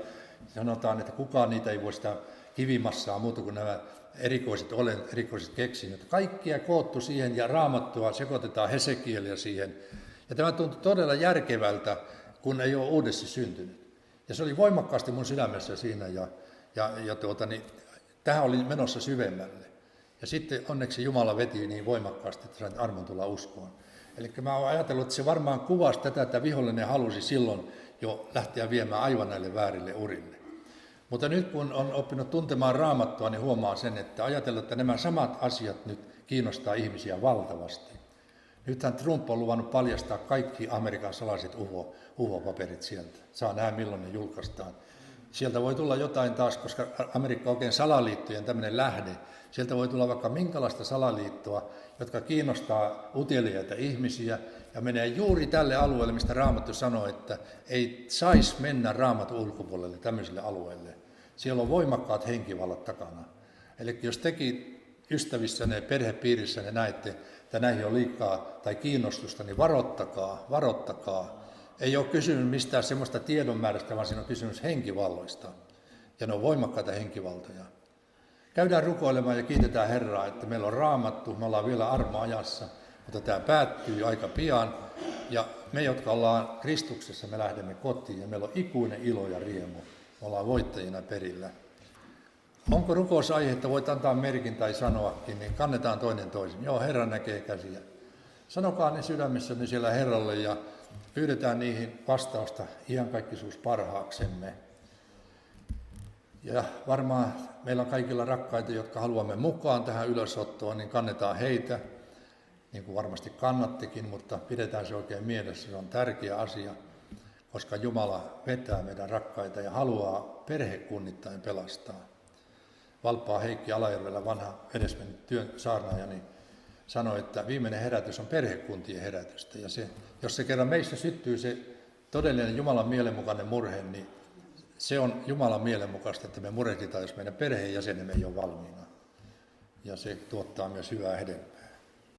Sanotaan, että kukaan niitä ei voi sitä kivimassaa muuta kuin nämä erikoiset keksinnöt. Kaikkia koottu siihen ja Raamattua sekoitetaan Hesekieliä siihen. Ja tämä tuntui todella järkevältä, kun ei ole uudesti syntynyt. Ja se oli voimakkaasti mun sydämessä siinä niin tähän oli menossa syvemmälle. Ja sitten onneksi Jumala veti niin voimakkaasti, että sain armon tulla uskoon. Eli mä oon ajatellut, että se varmaan kuvasi tätä, että vihollinen halusi silloin jo lähteä viemään aivan näille väärille urille. Mutta nyt kun on oppinut tuntemaan Raamattua, niin huomaa sen, että ajatellaan, että nämä samat asiat nyt kiinnostaa ihmisiä valtavasti. Nythän Trump on luvannut paljastaa kaikki Amerikan salaiset UFO-paperit sieltä. Saa nähdä, milloin ne julkaistaan. Sieltä voi tulla jotain taas, koska Amerikka on oikein salaliittojen tämmöinen lähde. Sieltä voi tulla vaikka minkälaista salaliittoa, jotka kiinnostaa uteliaita ihmisiä ja menee juuri tälle alueelle, mistä Raamattu sanoo, että ei saisi mennä Raamatun ulkopuolelle tämmöiselle alueelle. Siellä on voimakkaat henkivallat takana. Eli jos tekin ystävissänne ja perhepiirissänne näette, että näihin on liikaa tai kiinnostusta, niin varottakaa. Ei ole kysymys mistään semmoista tiedonmäärästä, vaan siinä on kysymys henkivalloista. Ja ne on voimakkaita henkivaltoja. Käydään rukoilemaan ja kiitetään Herraa, että meillä on Raamattu, me ollaan vielä armoajassa, mutta tämä päättyy aika pian. Ja me, jotka ollaan Kristuksessa, me lähdemme kotiin ja meillä on ikuinen ilo ja riemu. Me ollaan voittajina perillä. Onko rukousaihe, että voit antaa merkin tai sanoakin, niin kannetaan toinen toisen. Joo, Herra näkee käsiä. Sanokaa ne sydämessäni siellä Herralle ja pyydetään niihin vastausta iankaikkisuus parhaaksemme. Ja varmaan meillä on kaikilla rakkaita, jotka haluamme mukaan tähän ylösottoon, niin kannetaan heitä, niin kuin varmasti kannattekin, mutta pidetään se oikein mielessä. Se on tärkeä asia, koska Jumala vetää meidän rakkaita ja haluaa perhekunnittain pelastaa. Valppaa Heikki Alajärvellä, vanha edesmennyt työn saarnaaja, niin sanoi, että viimeinen herätys on perhekuntien herätystä. Ja jos se kerran meissä syttyy se todellinen Jumalan mielenmukainen murhe, niin se on Jumalan mielenmukaista, että me murehditaan, jos meidän perheenjäsenemme ei ole valmiina. Ja se tuottaa myös hyvää hedelmää.